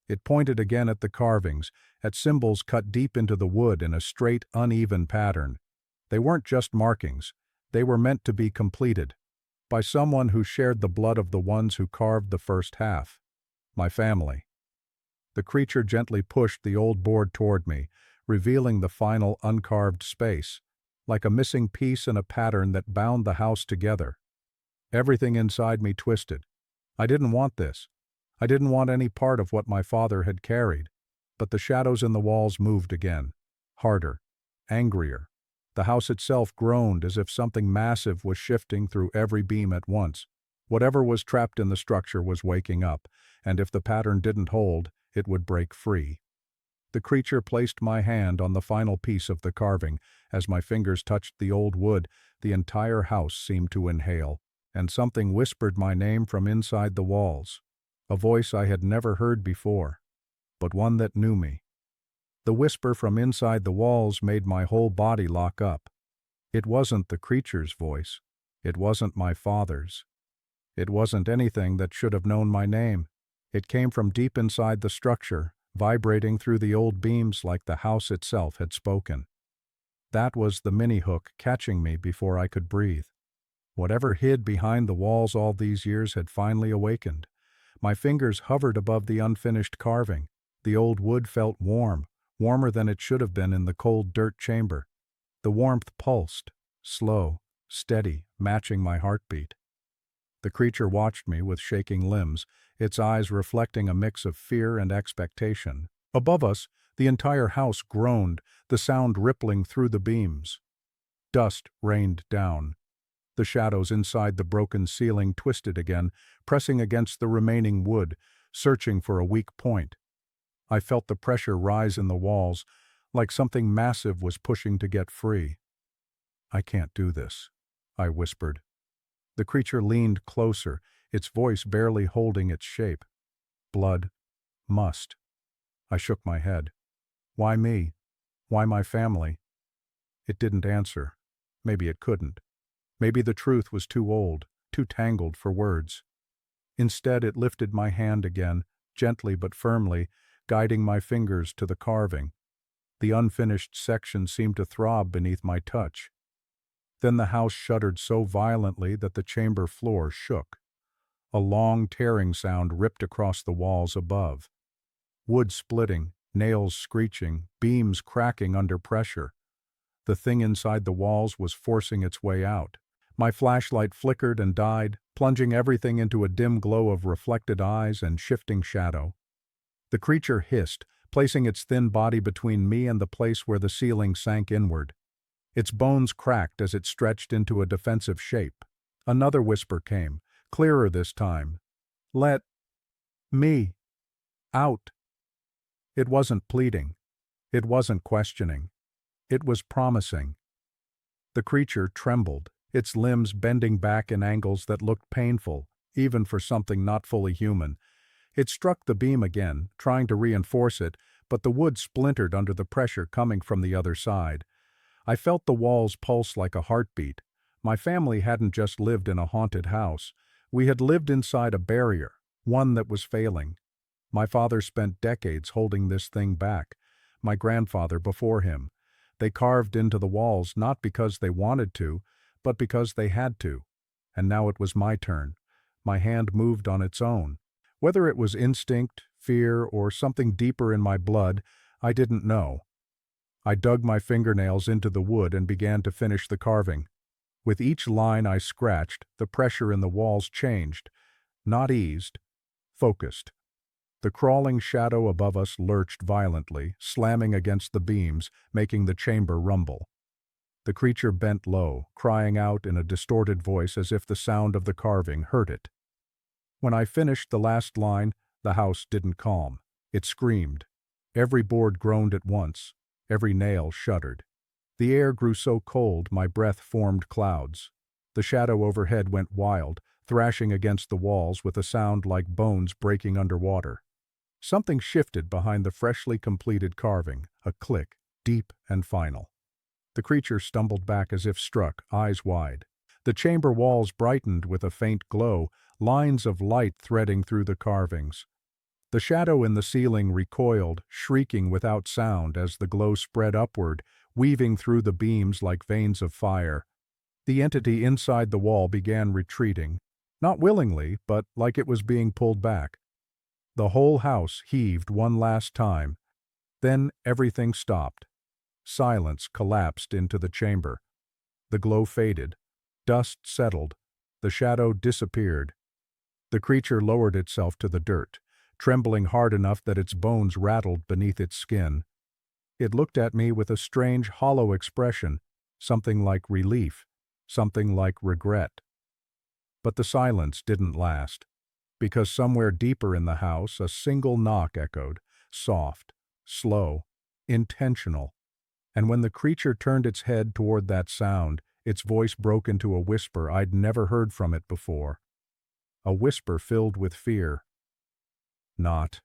It pointed again at the carvings, at symbols cut deep into the wood in a straight, uneven pattern. They weren't just markings. They were meant to be completed. By someone who shared the blood of the ones who carved the first half. My family. The creature gently pushed the old board toward me, revealing the final uncarved space, like a missing piece in a pattern that bound the house together. Everything inside me twisted. I didn't want this. I didn't want any part of what my father had carried. But the shadows in the walls moved again. Harder. Angrier. The house itself groaned as if something massive was shifting through every beam at once. Whatever was trapped in the structure was waking up, and if the pattern didn't hold, it would break free. The creature placed my hand on the final piece of the carving. As my fingers touched the old wood, the entire house seemed to inhale, and something whispered my name from inside the walls. A voice I had never heard before, but one that knew me. The whisper from inside the walls made my whole body lock up. It wasn't the creature's voice. It wasn't my father's. It wasn't anything that should have known my name. It came from deep inside the structure, vibrating through the old beams like the house itself had spoken. That was the mini-hook catching me before I could breathe. Whatever hid behind the walls all these years had finally awakened. My fingers hovered above the unfinished carving. The old wood felt warm, warmer than it should have been in the cold dirt chamber. The warmth pulsed, slow, steady, matching my heartbeat. The creature watched me with shaking limbs, its eyes reflecting a mix of fear and expectation. Above us, The entire house groaned, the sound rippling through the beams. Dust rained down. The shadows inside the broken ceiling twisted again, pressing against the remaining wood, searching for a weak point. I felt the pressure rise in the walls, like something massive was pushing to get free. "I can't do this," I whispered. The creature leaned closer, its voice barely holding its shape. "Blood. Must." I shook my head. "Why me? Why my family?" It didn't answer. Maybe it couldn't. Maybe the truth was too old, too tangled for words. Instead, it lifted my hand again, gently but firmly, guiding my fingers to the carving. The unfinished section seemed to throb beneath my touch. Then the house shuddered so violently that the chamber floor shook. A long tearing sound ripped across the walls above. Wood splitting, nails screeching, beams cracking under pressure. The thing inside the walls was forcing its way out. My flashlight flickered and died, plunging everything into a dim glow of reflected eyes and shifting shadow. The creature hissed, placing its thin body between me and the place where the ceiling sank inward. Its bones cracked as it stretched into a defensive shape. Another whisper came, clearer this time. "Let me out." It wasn't pleading. It wasn't questioning. It was promising. The creature trembled, its limbs bending back in angles that looked painful, even for something not fully human. It struck the beam again, trying to reinforce it, but the wood splintered under the pressure coming from the other side. I felt the walls pulse like a heartbeat. My family hadn't just lived in a haunted house. We had lived inside a barrier, one that was failing. My father spent decades holding this thing back. My grandfather before him. They carved into the walls not because they wanted to, but because they had to. And now it was my turn. My hand moved on its own. Whether it was instinct, fear, or something deeper in my blood, I didn't know. I dug my fingernails into the wood and began to finish the carving. With each line I scratched, the pressure in the walls changed. Not eased, focused. The crawling shadow above us lurched violently, slamming against the beams, making the chamber rumble. The creature bent low, crying out in a distorted voice as if the sound of the carving hurt it. When I finished the last line, the house didn't calm. It screamed. Every board groaned at once. Every nail shuddered. The air grew so cold my breath formed clouds. The shadow overhead went wild, thrashing against the walls with a sound like bones breaking underwater. Something shifted behind the freshly completed carving, a click, deep and final. The creature stumbled back as if struck, eyes wide. The chamber walls brightened with a faint glow, lines of light threading through the carvings. The shadow in the ceiling recoiled, shrieking without sound as the glow spread upward, weaving through the beams like veins of fire. The entity inside the wall began retreating, not willingly, but like it was being pulled back. The whole house heaved one last time. Then everything stopped. Silence collapsed into the chamber. The glow faded. Dust settled. The shadow disappeared. The creature lowered itself to the dirt, trembling hard enough that its bones rattled beneath its skin. It looked at me with a strange, hollow expression, something like relief, something like regret. But the silence didn't last, because somewhere deeper in the house a single knock echoed, soft, slow, intentional. And when the creature turned its head toward that sound, its voice broke into a whisper I'd never heard from it before. A whisper filled with fear. "Not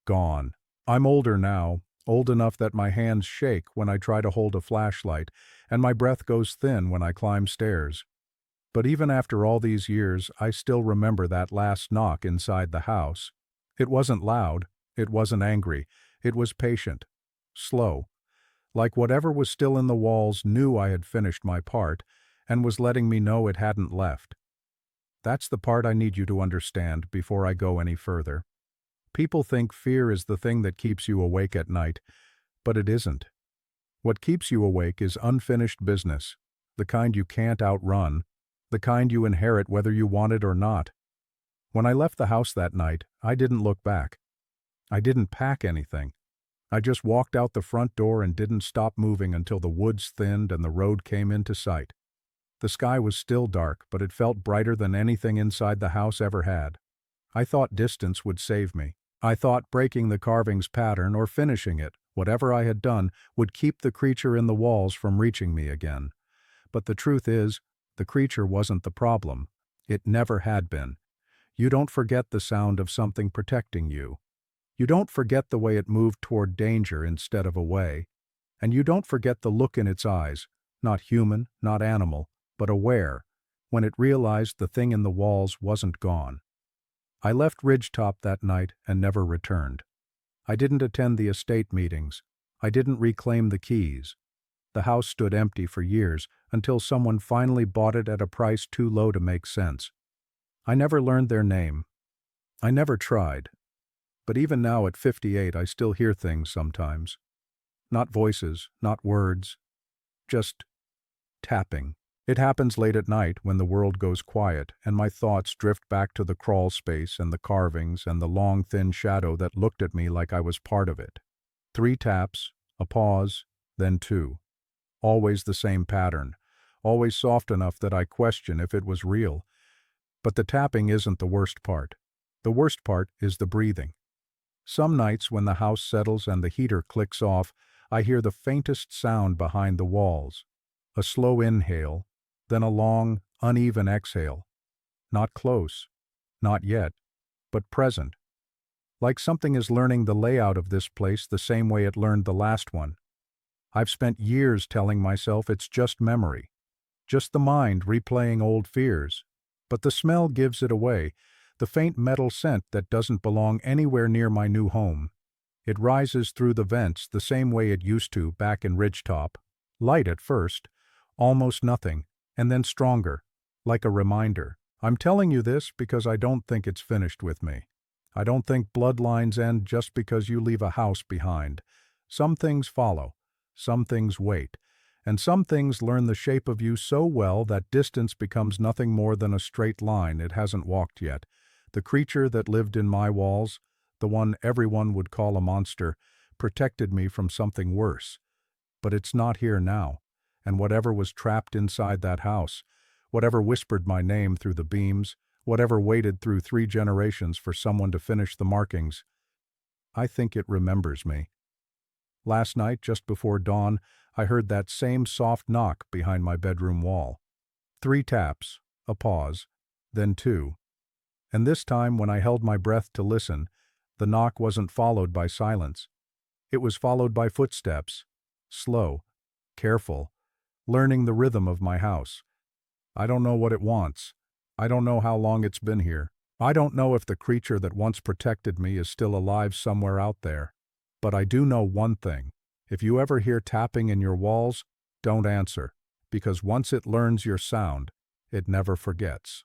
gone." I'm older now, old enough that my hands shake when I try to hold a flashlight, and my breath goes thin when I climb stairs. But even after all these years, I still remember that last knock inside the house. It wasn't loud, it wasn't angry, it was patient, slow, like whatever was still in the walls knew I had finished my part, and was letting me know it hadn't left. That's the part I need you to understand before I go any further. People think fear is the thing that keeps you awake at night, but it isn't. What keeps you awake is unfinished business, the kind you can't outrun, the kind you inherit whether you want it or not. When I left the house that night, I didn't look back. I didn't pack anything. I just walked out the front door and didn't stop moving until the woods thinned and the road came into sight. The sky was still dark, but it felt brighter than anything inside the house ever had. I thought distance would save me. I thought breaking the carving's pattern or finishing it, whatever I had done, would keep the creature in the walls from reaching me again. But the truth is, the creature wasn't the problem. It never had been. You don't forget the sound of something protecting you. You don't forget the way it moved toward danger instead of away. And you don't forget the look in its eyes, not human, not animal, but aware, when it realized the thing in the walls wasn't gone. I left Ridgetop that night and never returned. I didn't attend the estate meetings. I didn't reclaim the keys. The house stood empty for years until someone finally bought it at a price too low to make sense. I never learned their name. I never tried. But even now at 58, I still hear things sometimes. Not voices, not words, just tapping. It happens late at night when the world goes quiet and my thoughts drift back to the crawl space and the carvings and the long thin shadow that looked at me like I was part of it. 3 taps, a pause, then 2. Always the same pattern, always soft enough that I question if it was real. But the tapping isn't the worst part. The worst part is the breathing. Some nights when the house settles and the heater clicks off, I hear the faintest sound behind the walls. A slow inhale, then a long, uneven exhale. Not close, not yet, but present. Like something is learning the layout of this place the same way it learned the last one. I've spent years telling myself it's just memory, just the mind replaying old fears. But the smell gives it away, the faint metal scent that doesn't belong anywhere near my new home. It rises through the vents the same way it used to back in Ridgetop. Light at first, almost nothing, and then stronger, like a reminder. I'm telling you this because I don't think it's finished with me. I don't think bloodlines end just because you leave a house behind. Some things follow, some things wait, and some things learn the shape of you so well that distance becomes nothing more than a straight line it hasn't walked yet. The creature that lived in my walls, the one everyone would call a monster, protected me from something worse. But it's not here now, and whatever was trapped inside that house, whatever whispered my name through the beams, whatever waited through 3 generations for someone to finish the markings, I think it remembers me. Last night, just before dawn, I heard that same soft knock behind my bedroom wall. 3 taps, a pause, then 2. And this time, when I held my breath to listen, the knock wasn't followed by silence. It was followed by footsteps, slow, careful, learning the rhythm of my house. I don't know what it wants. I don't know how long it's been here. I don't know if the creature that once protected me is still alive somewhere out there. But I do know one thing. If you ever hear tapping in your walls, don't answer, because once it learns your sound, it never forgets.